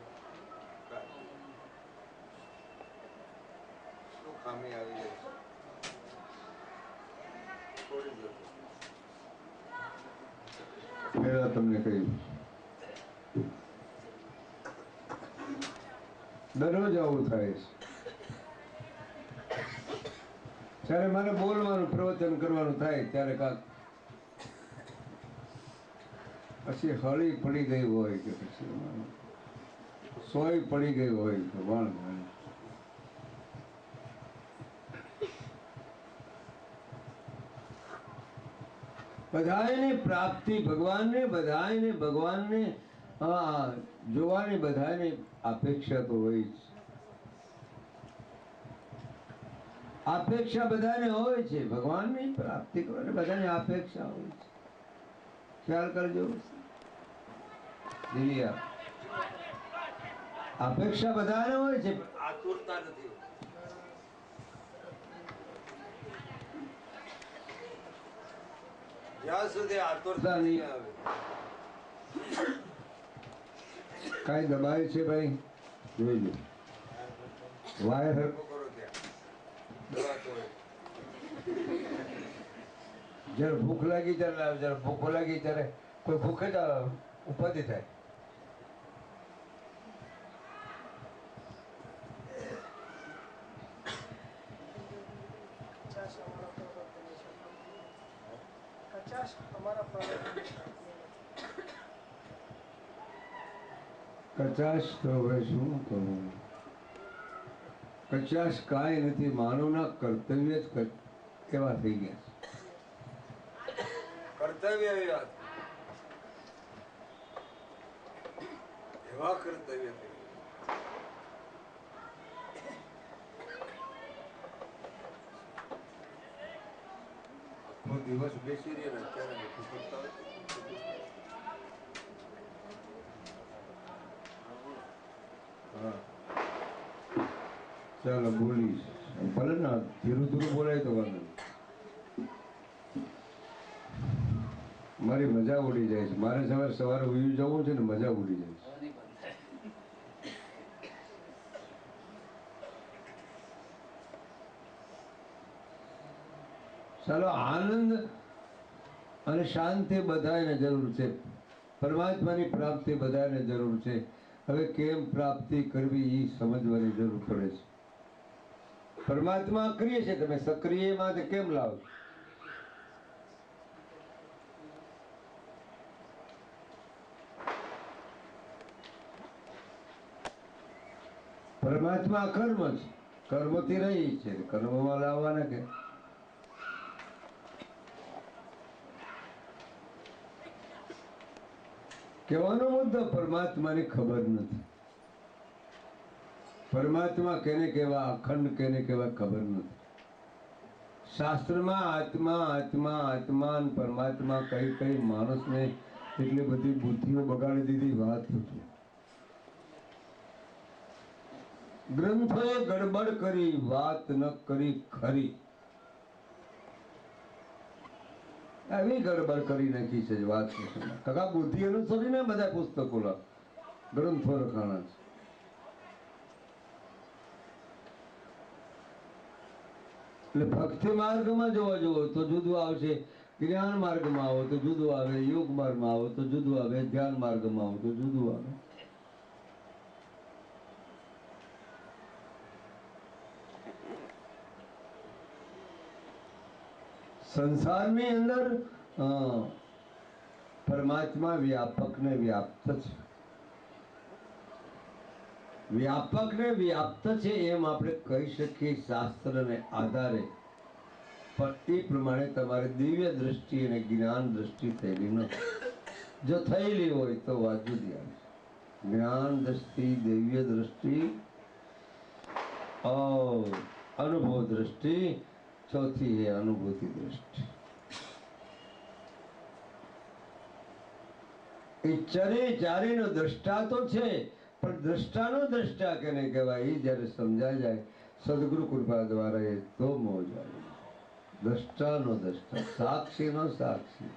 શું ખામી આવી જાય છે? થોડી જ નથી. પહેલા તમને કહ્યું દરરોજ આવું થાય છે. જ્યારે મારે બોલવાનું પ્રવચન કરવાનું થાય ત્યારે કાંક પછી હળી પડી ગઈ હોય કે પછી સોય પડી ગઈ હોય તો વાણ બધાની પ્રાપ્તિ ભગવાનને જોવાની બધાની અપેક્ષા તો હોય જ. અપેક્ષા બધાને હોય છે, ભગવાનની પ્રાપ્તિ કરવાની બધાની અપેક્ષા હોય છે. ખ્યાલ કરજો દિવ્યા, અપેક્ષા બધાને હોય છે, આતુરતા નથી. જ્યાં સુધી આતુરતા નહીં આવે કઈ દબાય છે ભાઈ જોઈજો. વાયર કરો ત્યાં દબાતો હોય. જયારે ભૂખ લાગી ત્યારે લાવે, જયારે ભૂખ લાગી ત્યારે કોઈ ભૂખે જ ઉપાધિ થાય. કચાશ તો હવે શું કહું, કચાશ કાંઈ નથી. માનવના કર્તવ્ય જ એવા થઈ ગયા છે. કર્તવ્ય એવી વાત, એવા કર્તવ્ય થઈ ગયા. આખો દિવસ બેસી રહે ને અત્યારે નથી કરતા હોય. હા ચાલો બોલીશ, ભલે ને ધીરું ધીરું બોલાય તો વાંધો નહીં. મારી મજા ઉડી જાય છે. મારે સવારે ઉઈ જવું છે ને મજા ઉડી જાય છે. ચાલો આનંદ અને શાંતિ બધાને જરૂર છે. પરમાત્માની પ્રાપ્તિ બધાને જરૂર છે. હવે કેમ પ્રાપ્તિ કરવી એ સમજવાની જરૂર પડે છે. પરમાત્મા અક્રિય છે, તમે સક્રિયમાં કેમ લાવો? પરમાત્મા કર્મ છે, કર્મથી રહી છે, કર્મમાં લાવવાના કે કહેવાનો મુદ્દો પરમાત્માની ખબર નથી. પરમાત્મા કેને કહેવા, અખંડ કેને કહેવા ખબર નથી. શાસ્ત્રમાં આત્મા આત્મા આત્મા અને પરમાત્મા કઈ કઈ માણસને એટલી બધી બુદ્ધિઓ બગાડી દીધી. વાત હતી ગ્રંથોએ ગડબડ કરી, વાત ન કરી ખરી. આવી ગડબડ કરી નાખી છે વાત. કાકા બુદ્ધિ અનુસરીને બધા પુસ્તકો ગ્રંથો લખાણા છે. એટલે ભક્તિ માર્ગમાં જોવા જુઓ તો જુદું આવશે, જ્ઞાન માર્ગમાં આવો તો જુદું આવે, યોગ માર્ગમાં આવો તો જુદું આવે, ધ્યાન માર્ગમાં આવો તો જુદું આવે. સંસારની અંદર પરમાત્મા વ્યાપક ને વ્યાપ્ત છે. વ્યાપક ને વ્યાપ્ત છે એમ આપણે કહી શકીએ શાસ્ત્રને આધારે. પણ એ પ્રમાણે તમારે દિવ્ય દ્રષ્ટિ અને જ્ઞાન દ્રષ્ટિ થયેલી નથી. જો થયેલી હોય તો વાત જુદી આવે. જ્ઞાન દ્રષ્ટિ, દિવ્ય દ્રષ્ટિ, અનુભવ દ્રષ્ટિ, ચોથી है अनुभूति दृष्टि. એ ચરે ચારેનો દ્રષ્ટા તો છે, પણ દ્રષ્ટાનો દ્રષ્ટા કેને કહેવાય એ જ્યારે સમજાઈ જાય સદગુરુ કૃપા દ્વારા એ તો મોજ આવે. દ્રષ્ટાનો દ્રષ્ટા, સાક્ષીનો સાક્ષી,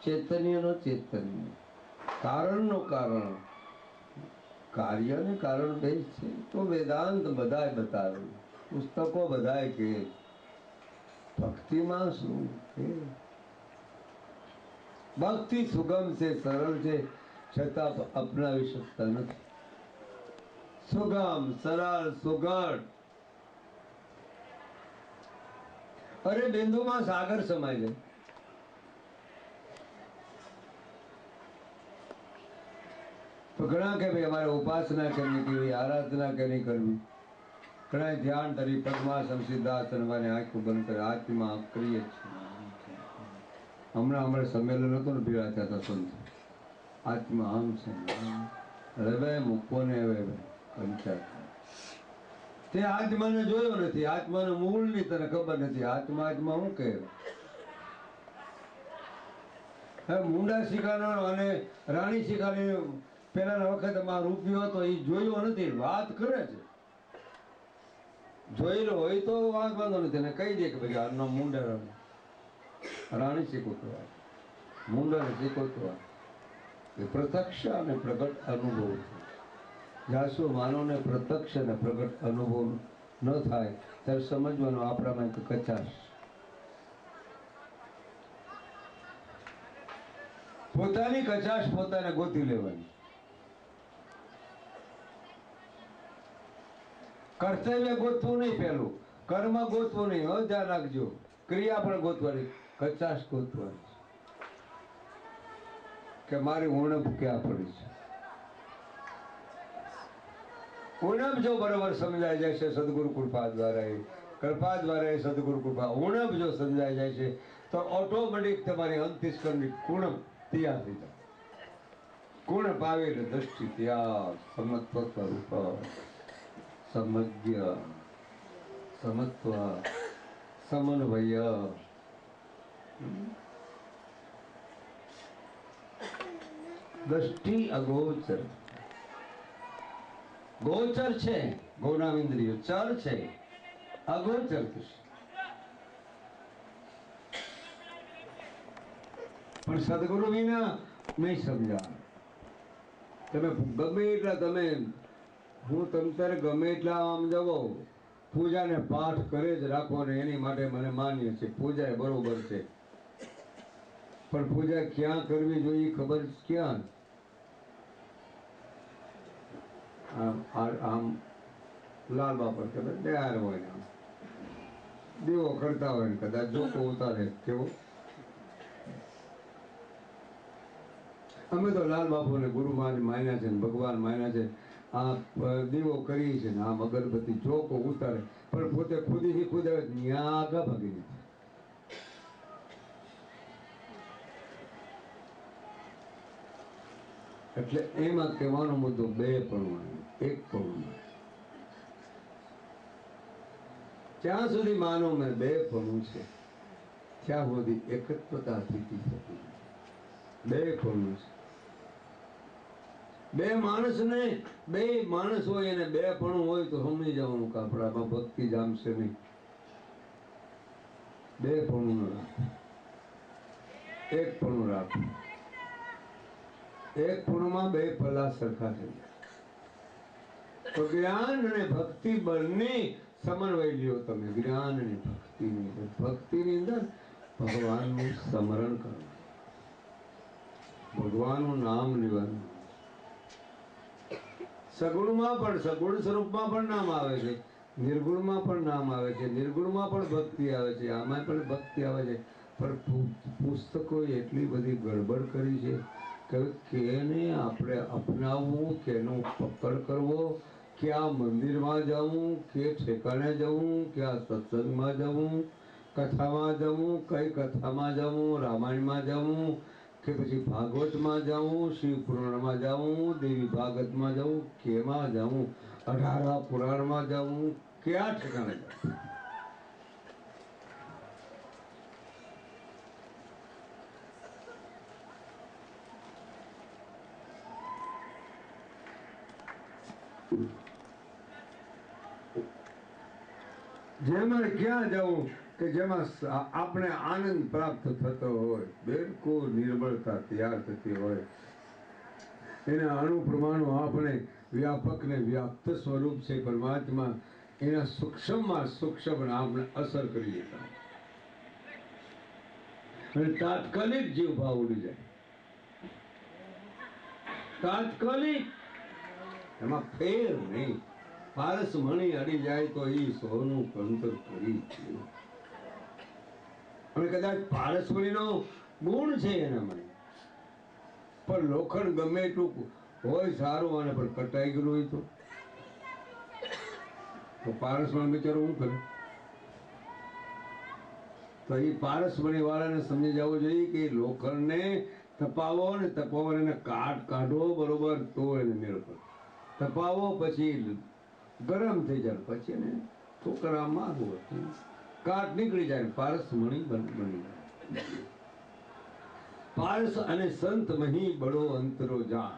ચૈતન્યનો ચૈતન્ય, કારણનો કારણ. કાર્ય ને કારણ બે છે તો વેદાંત બધાય બતાવે, પુસ્તકો બધાય કે ભક્તિમાં શું છે. ભક્તિ સુગમ છે, સરળ છે, છતાં અપનાવી શકતા નથી. સુગમ, સરળ, સુગઢ. અરે બિંદુમાં સાગર સમાય જાય. તો ઘણા કે ભાઈ અમારે ઉપાસના કરવી કેવી, આરાધના કેવી કરવી. ઘણા ધ્યાન કરી પદ્માસન સિદ્ધાસન વાને આંખો બંધ કરે આત્મા ક્રિય છે. હમણાં સંમેલન હતું ને પીળા હતા સંત આત્મા આમ છે હવે મૂકો ને હવે કંચાર. તે આત્માને જોયો નથી, આત્માનું મૂળ ની તને ખબર નથી. આત્મા આત્મા શું કહે? હવે મુંડા શિખાનો અને રાણી શિખાની પેલાના વખતમાં રૂપિયો હતો એ જોયો નથી, વાત કરે છે. જોયેલો હોય તો વાત વાંધો નથી, ને કહી દે કે ભાઈ આનો મુંડા રાણી શીખવતો વાત, મુંડાને શીખવતો વાત. એ પ્રત્યક્ષ અને પ્રગટ અનુભવ છે. જ્યાં શું માનવને પ્રત્યક્ષ અને પ્રગટ અનુભવ ન થાય ત્યારે સમજવાનું આપણામાં એક કચાશ. પોતાની કચાશ પોતાને ગોતી લેવાની. કર્તવ્ય ગોતવું નહીં, પેલું કર્મ ગોતવું નહીં. હવે ધ્યાન રાખજો, ક્રિયા પણ ગોતવાની, કચાશ ગોતવાની કે મારી ઉણપ ક્યાં પડી છે. ઉણપ જો બરોબર સમજાઈ જાય છે સદગુરુ કૃપા દ્વારા, સદગુરુ કૃપા ઉણપ જો સમજાઈ જાય છે તો ઓટોમેટિક તમારી અંતિસ્કરની કુણપ તૈયાર થઈ જાય. કુણપ આવે એટલે દ્રષ્ટિ ત્યાગ, સમત્વ સ્વરૂપ, સમજ્ઞ, સમત્વ, સમન્વય. દ્રષ્ટિ અગોચર, ગોચર છે ગૌનામ ઇન્દ્રિયો, ચર છે અગોચર દૃષ્ટિ. પણ સદગુરુ વિના નહીં સમજાવે. તમે ગમે એટલા હું ત્યારે ગમે એટલા આમ જવો, પૂજાને પાઠ કરે જ રાખો ને એની માટે મને માન્ય છે. પૂજા એ બરોબર છે, પણ પૂજા ક્યાં કરવી જોઈએ ખબર ક્યાં? આમ લાલ બાપા કે તૈયાર હોય ને દીવો કરતા હોય ને કદાચ જોકો ઉતારે કેવો. અમે તો લાલ બાપુ ને ગુરુ માન્યા છે, ભગવાન માન્યા છે, આ દીવો કરી છે ને આમ અગરબત્તી ચોકો ઉતારે પણ પોતે ખુદીથી ખુદ આવે ત્યાં આગળ ભાગી દીધી. એટલે એમાં કહેવાનો મુદ્દો બે પણ એક પણ જ્યાં સુધી માનો મેં બે પણ છે ત્યાં સુધી એકત્વતા સ્થિતિ થતી. બે પણ છે. બે માણસ હોય અને બે પણ હોય તો સમજી જવાનું કે આપણામાં ભક્તિ જામશે નહીં. બે પણ રાખો, એક પણ રાખો. એક પૂર્ણમાં બે પલ્લા સરખા થઈ જાય તો જ્ઞાન અને ભક્તિ બંને સમન્વય લ્યો તમે. જ્ઞાન અને ભક્તિની અંદર ભગવાનનું સ્મરણ કરવું, ભગવાનનું નામ લેવાનું. સગુણમાં પણ સગુણ સ્વરૂપમાં પણ નામ આવે છે, નિર્ગુણમાં પણ નામ આવે છે, નિર્ગુણમાં પણ ભક્તિ આવે છે, આમાં પણ ભક્તિ આવે છે. પણ પુસ્તકો એટલી બધી ગડબડ કરી છે કે કેને આપણે અપનાવવું, કેનો પકડ કરવો, ક્યાં મંદિરમાં જવું, કે ઠેકાણે જવું, ક્યાં સત્સંગમાં જવું, કથામાં જવું, કઈ કથામાં જવું, રામાયણમાં જવું કે પછી ભાગવતમાં જવું, શિવ પુરાણમાં જવું, દેવી ભાગવતમાં જવું, કેમાં જવું, 18 પુરાણમાં જવું, ક્યાં ઠેકાણે જવું. જેમાં ક્યાં જવું કે જેમાં આપણે આનંદ પ્રાપ્ત થતો હોય, બિલકુલ નિર્બળતા તૈયાર થતી હોય, એના અણુ પ્રમાણો આપણે વ્યાપક ને વ્યાપ્ત સ્વરૂપ છે પરમાત્મા, એના સૂક્ષ્મમાં સૂક્ષ્મ આપણે અસર કરી દેતા અને તાત્કાલિક જીવ ભાવ ઉડી જાય. તાત્કાલિક, એમાં ફેર નહીં. પારસ મણી અડી જાય તો એ સોનું કંતર કરી છે. અને કદાચ પારસ મણીનો ગુણ છે એનામાં, પણ લોખંડ ગમે એટલું હોય સારું અને પણ કટાઈ ગયું હોય તો પારસ મણી બિચારો શું કરે? તો એ પારસ મણી વાળાને સમજી જવું જોઈએ કે લોખંડને તપાવો ને તપાવો, એને કાઢો બરોબર તો એને મેળ પડે. તપાવો પછી ગરમ થઈ જાય, પછી એને છોકરા મારવું, કાટ નીકળી જાય, પારસ મણી બની જાય. પારસ અને સંત મહી બડો અંતરો જાણ.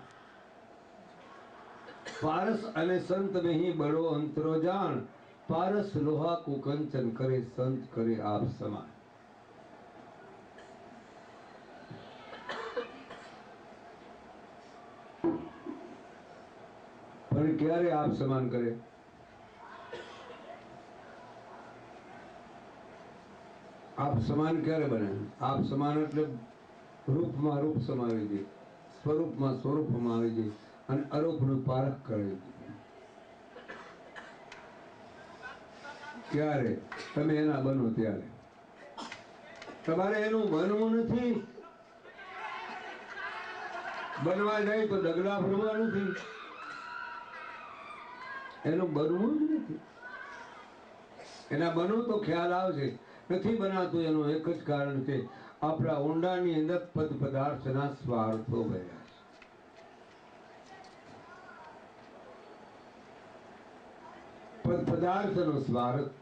પારસ અને સંત મહી બડો અંતરો જાણ. પારસ લોહા કો કંચન કરે, સંત કરે આપ સમાન. પણ ક્યારે આપ સમાન કરે? આપ સમાન ક્યારે બને? આપ સમાન એટલે રૂપમાં રૂપ સમાવી દે, સ્વરૂપમાં સ્વરૂપમાં આવી જાય અને અરૂપનું પારખ કરે. ક્યારે? તમે એના બનો ત્યારે. તમારે એનું બનવું નથી. બનવા જાય તો ડગલા ભરવા નથી, એનું બનવું જ નથી. એના બનો તો ખ્યાલ આવશે. નથી બનાતું એનું એક જ કારણ છે, આપણા ઊંડાની અંદર પદ પદાર્થના સ્વાર્થો ભર્યા છે. પદ પદાર્થનો સ્વાર્થ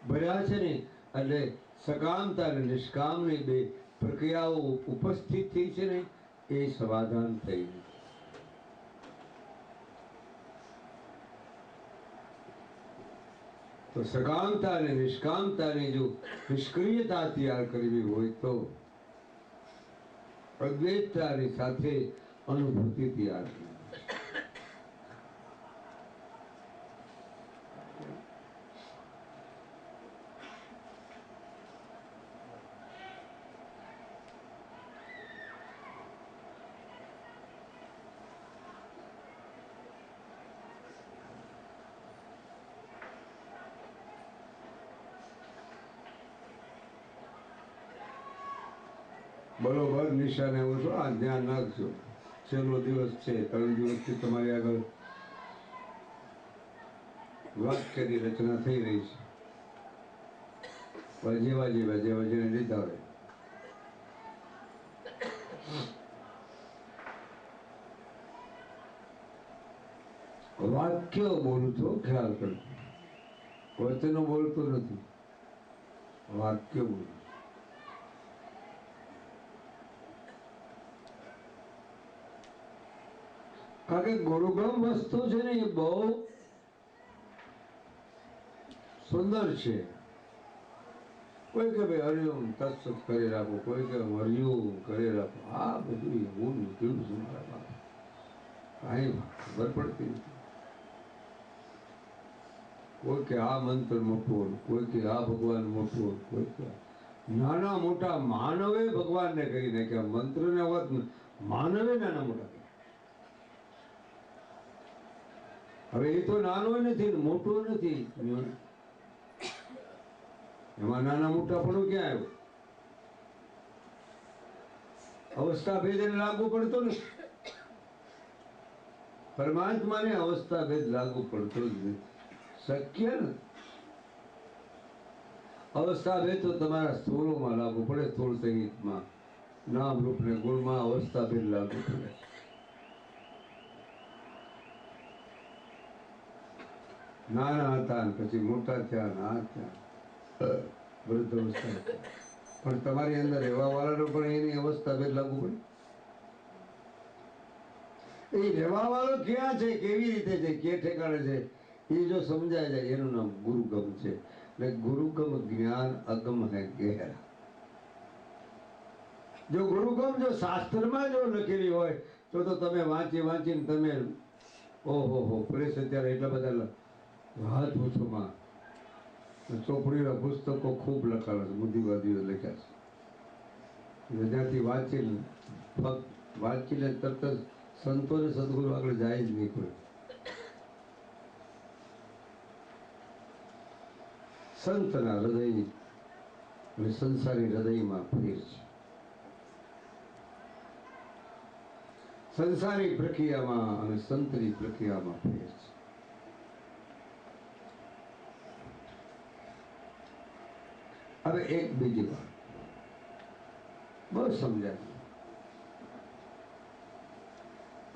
ભર્યા છે ને, એટલે સકામતા અને નિષ્કામની બે પ્રક્રિયાઓ ઉપસ્થિત થઈ છે ને, એ સમાધાન થઈ. તો સકામતા અને નિષ્કામતાની જો નિષ્ક્રિયતા તૈયાર કરવી હોય તો અદ્વૈતતાની સાથે અનુભૂતિ તૈયાર કરવી. બરોબર નિશાને આવું છો, આ ધ્યાન રાખજો. છેલ્લો દિવસ છે, 3 દિવસથી તમારી આગળ વાક્યની રચના થઈ રહી છે. જેવા જેને લીધા હોય. વાક્ય બોલું છો, ખ્યાલ કરજો. વચનો બોલતો નથી, વાક્ય બોલું. કારણ કે ગુરુગમ વસ્તુ છે ને એ બહુ સુંદર છે. કોઈ કે ભાઈ હરિઓમ તત્સત કરી રાખો, કોઈ કે હરિઓમ કરી રાખો. આ બધું એવું કેવું સુંદર, કાંઈ ખબર પડતી નથી. કોઈ કે આ મંત્ર મોટો, કોઈ કે આ ભગવાન મોટો, કોઈ કે નાના મોટા માનવે ભગવાનને કહી નાખ્યા. મંત્રને વાત માનવે નાના મોટા. હવે એ તો નાનો નથી ને મોટો નથી, એમાં નાના મોટા પણ ક્યાં આવ્યો? અવસ્થા ભેદ એને લાગુ પડતો નથી. પરમાત્માને અવસ્થા ભેદ લાગુ પડતો જ નથી, શક્ય નથી. અવસ્થા ભેદ તો તમારા સ્થૂળોમાં લાગુ પડે, સ્થૂળ સંગીતમાં, નામ રૂપ ને ગુણમાં અવસ્થા ભેદ લાગુ પડે. નાના હતા ને પછી મોટા થયા, ના થયા, વૃદ્ધ અવસ્થા. પણ તમારી અંદર રહેવા વાળાનો પણ એની અવસ્થા ભેદ લાગુ પડે. એ રહેવા વાળો ક્યાં છે, કેવી રીતે છે, કે ઠેકાણે છે, એ જો સમજાય જાય એનું નામ ગુરુગમ છે. એટલે ગુરુગમ જ્ઞાન અગમ હે ગહેરા. જો ગુરુગમ જો શાસ્ત્રમાં જો લખેલી હોય તો તમે વાંચીને તમે ઓહો પ્રેસ અત્યારે એટલા બધા વાત પૂછો માં ચોપડીના પુસ્તકો ખૂબ લખાણા છે, બુદ્ધિવાદીઓ લખ્યા છે. જ્યાંથી વાંચીને તરત જ સંતોને સદગુરુ આગળ જાય જ નહીં કોઈ. સંતના હૃદય અને સંસારી હૃદયમાં ફેર છે. સંસારી પ્રક્રિયામાં અને સંતની પ્રક્રિયામાં ફેર છે. હવે એક બીજી વાત બહુ સમજાય.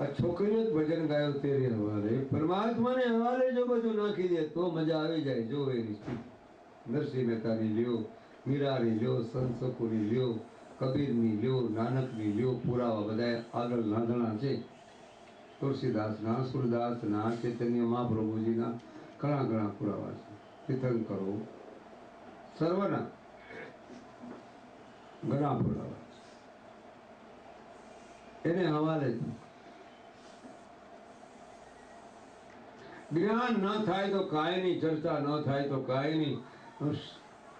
આ છોકરીઓ જ ભજન ગાયો તેરી હવાલે, પરમાત્માને હવાલે જો બધું નાખી દે તો મજા આવી જાય. જો એની સ્થિતિ નરસિંહ મહેતાની લ્યો, મીરાની લ્યો, સંતસખુની લ્યો, કબીરની લ્યો, નાનકની લ્યો, પુરાવા બધા આગળ નાંધણા છે. તુલસીદાસના, સુરદાસના, ચૈતન્ય મહાપ્રભુજીના ઘણા પુરાવા છે. તીર્થંકરો સર્વના ઘણા પુરાવા છે. એને હવાલે જ્ઞાન ન થાય તો કાંઈ નહીં, ચર્ચા ન થાય તો કાંઈ નહીં.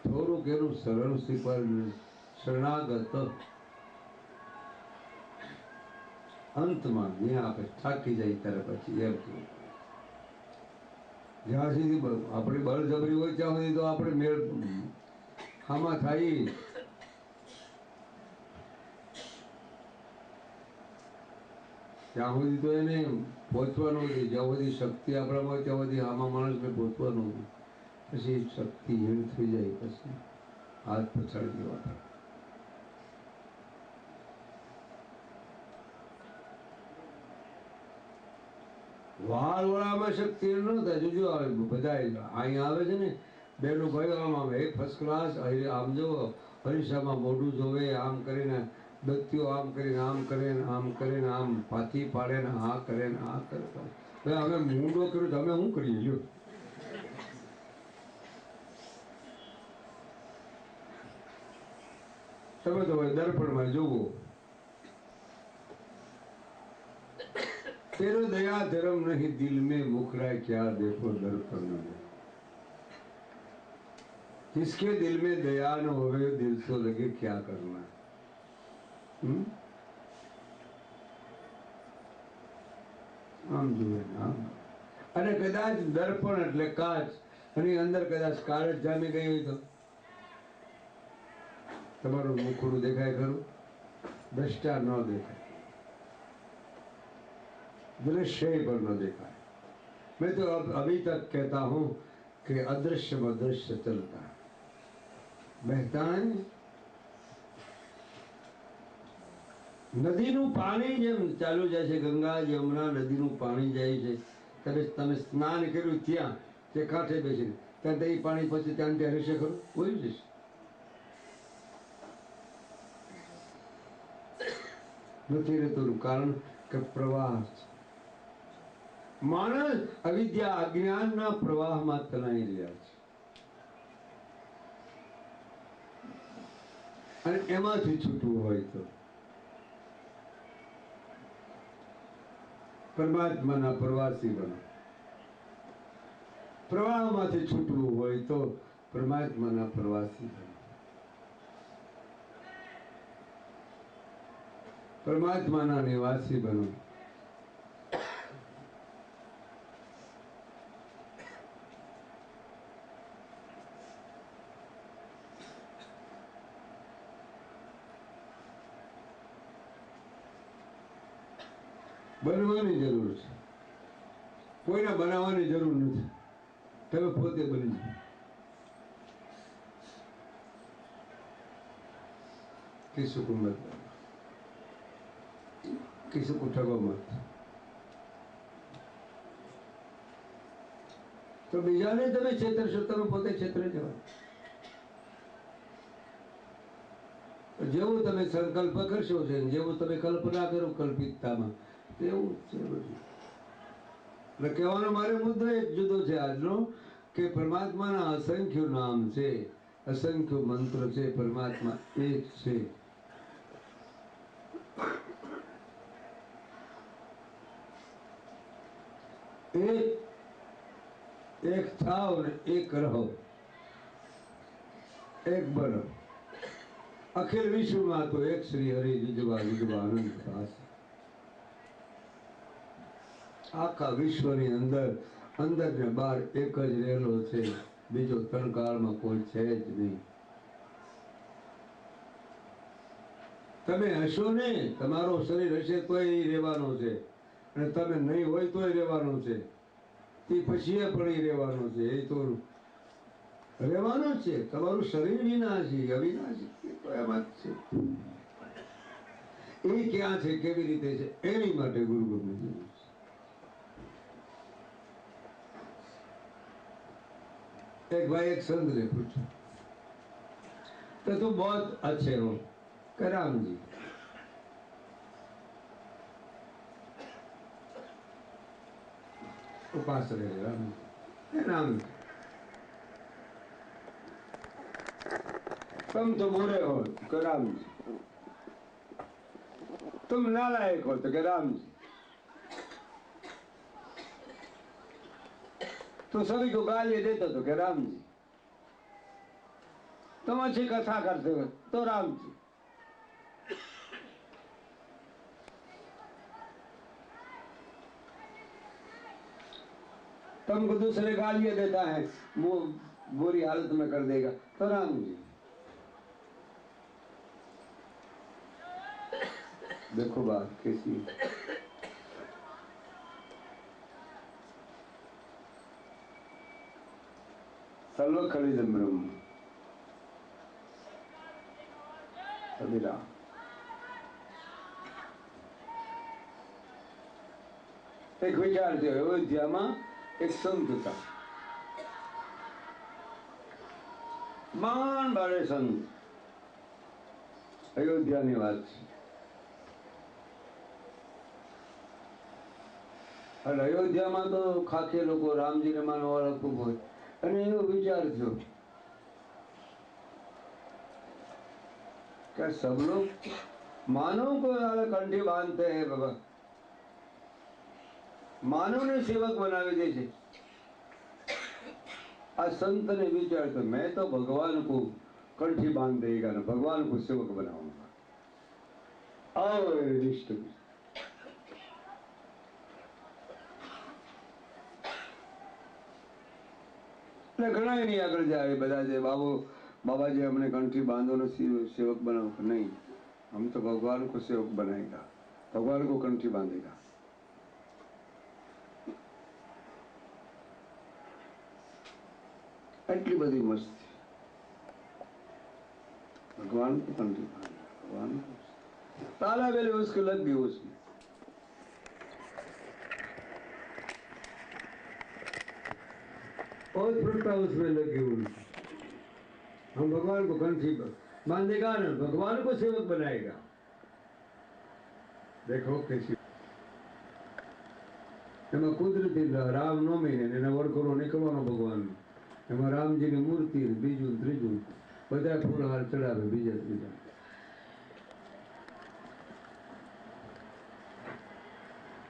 થોડુંક એનું સરળ શીખવાનું, શરણાગત. અંતમાં જ્યાં આપણે થાકી જાય ત્યારે પછી એમ કહ્યું, જ્યાં સુધી આપણી બળજબરી હોય ત્યાં સુધી તો આપણે મેળ આમાં થાય. ત્યાં સુધી તો એને પહોંચવાનું નથી. જ્યાં સુધી શક્તિ આપણામાં હોય ત્યાં સુધી આમાં માણસને પહોંચવાનું નથી. પછી શક્તિ હીણ થઈ જાય, પછી હાથ પછાડી દેવા પડે. વાળવાળામાં શક્તિ ન થાય. જોજો આવે બધા અહીંયા આવે છે ને બેનું ભાઈ આમ આવે ફર્સ્ટ ક્લાસ. આમ જો પરીક્ષામાં મોઢું જોવે, આમ કરીને દત્તીઓ આમ કરીને આમ પાથી પાડે ને આ કરે ને આ કરે. અમે મૂંડો કર્યો અમે શું કરીએ? લ્યો તમે તો દર્પણમાં જોવો. तेरो दया धर्म नहीं दिल में मुखरा क्या देखो दर्पण में. जिसके दिल में दया न होवे दिल तो लगे क्या करना. આમ જોવે આમ. અને કદાચ દર્પણ એટલે કાચ, અને અંદર કદાચ કાચ જામી ગઈ હોય તો તમારું મુખડું દેખાય ખરું? દ્રષ્ટા ન દેખાય, દ્રશ્ય પણ ન દેખાય. मैं तो अब अभी तक कहता हूं कि अदृश्य व दृश्य चलता है, बहता है। નદીનું પાણી જેમ ચાલુ જાય છે, ગંગા યમુના નદીનું પાણી જાય છે, તમે સ્નાન કર્યું ત્યાં તે કાંઠે બેસીને ત્યાં તે પાણી પછી ત્યાં ત્યાં રહેશે ખરું? કોઈ જશે નથી રહેતું. કારણ કે પ્રવાહ છે. માણસ અવિદ્યા અજ્ઞાનના પ્રવાહમાં તણાઈ રહ્યા છે અને એમાંથી છૂટવું હોય તો પરમાત્માના પ્રવાસી બનો. પ્રવાહમાંથી છૂટવું હોય તો પરમાત્માના પ્રવાસી બનો. પરમાત્માના નિવાસી બનો. બનવાની જરૂર છે, કોઈને બનાવવાની જરૂર નથી. તમે પોતે બની જાઓ. किसी को मत किसी को ठगो मत. તો બીજાને તમે છેતરશો, તમે પોતે છેતરાઈ જવા. જેવું તમે સંકલ્પ કરશો છે, જેવું તમે કલ્પના કરો કલ્પિતતામાં, એવું જ છે બધું. એટલે કહેવાનો મારો મુદ્દો એક જુદો છે આજનો, કે પરમાત્માના અસંખ્ય નામ છે, અસંખ્ય મંત્ર છે, પરમાત્મા એક છે. એક થાવ ને એક રહો, એક બનો. અખિલ વિશ્વમાં તો એક શ્રી હરિ વિજવા વિજવા અનંત દાસ. આખા વિશ્વની અંદર અંદર ને બહાર એક જ રહેલો છે, બીજો ત્રણ કાળમાં કોઈ છે જ નહીં. તમે હશો ને, તમારો શરીર હશે તોય એ રહેવાનો છે, અને તમે નહીં હોય તોય રહેવાનો છે, તે પછી પણ એ રહેવાનો છે. એ તો રહેવાનો છે. તમારું શરીર વિનાશી અવિનાશી તો એમાં જ છે. એ ક્યાં છે, કેવી રીતે છે, એની માટે ગુરુ ગમે છે. एक भाई एक संत ने पूछा, तो तुम बहुत अच्छे हो. कह राम जी. उपास रहे राम जी. राम जी तुम तो बुरे हो. कह राम जी. तुम नालायक हो. तो कह राम जी. तो सभी को गाली देते तो क्या राम जी. तुम अच्छी कथा करते हो तो राम जी. तुमको दूसरे गालियां देता है, वो बुरी हालत में कर देगा तो राम जी. देखो बात कैसी है. सर्व खलिदम ब्रह्म सबिरा. एक विचार जो अयोध्याમાં એક સંત હતા, મહાન બાળે સંત. અયોધ્યાની વાત છે. અને અયોધ્યામાં તો ખાખે લોકો રામજીને માનવા વાળા ખૂબ હોય. અને એવો વિચાર થયો कि सब लोग मानव को कंठी बांधते हैं बाबा, मानव ने सेवक बनावे दे छे. आ संत ने विचार तो मैं तो भगवान को कंठी बांध देगा ना, भगवान को सेवक बनाऊंगा. आओ रिश्ते ઘણા એની આગળ જાય. બધા જે बाबा जी हमने कंठी बांधो न सेवक बनाओ. नहीं, हम तो भगवान को सेवक बनाएगा, भगवान को कंठी बांधेगा. એટલી બધી મસ્તી भगवान को कंठी भगवान ताला पहले उसको लग गई उसमें और प्रथा उसमें लगी हुई हम भगवान को कंठी मान देगा ना भगवान को सेवक बनाएगा देखो कैसी એમાં કુદરતી રામનવમી ને એના વરઘોડો નીકળવાનો ભગવાન એમાં રામજીની મૂર્તિ બીજું ત્રીજું બધા ફૂલહાર ચડાવે બીજા ત્રીજા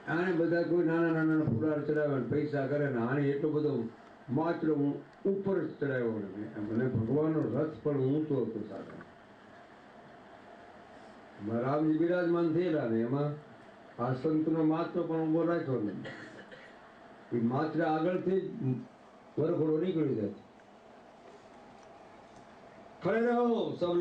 આને બધા કોઈ નાના નાના ફૂલહાર ચડાવે ને પૈસા કરે ને આને એટલો બધો માત્ર ઉપર જ ચડાવ્યો ને મને ભગવાનનો રથ પણ ઊંચો હતો સાથે એમાં રામજી બિરાજમાન થયેલા ને એમાં આ સંતનો માત્ર પણ ઉભો રાખ્યો ને એ માત્ર આગળથી જ વરઘોડો નીકળી જાય ખડે રહો સબ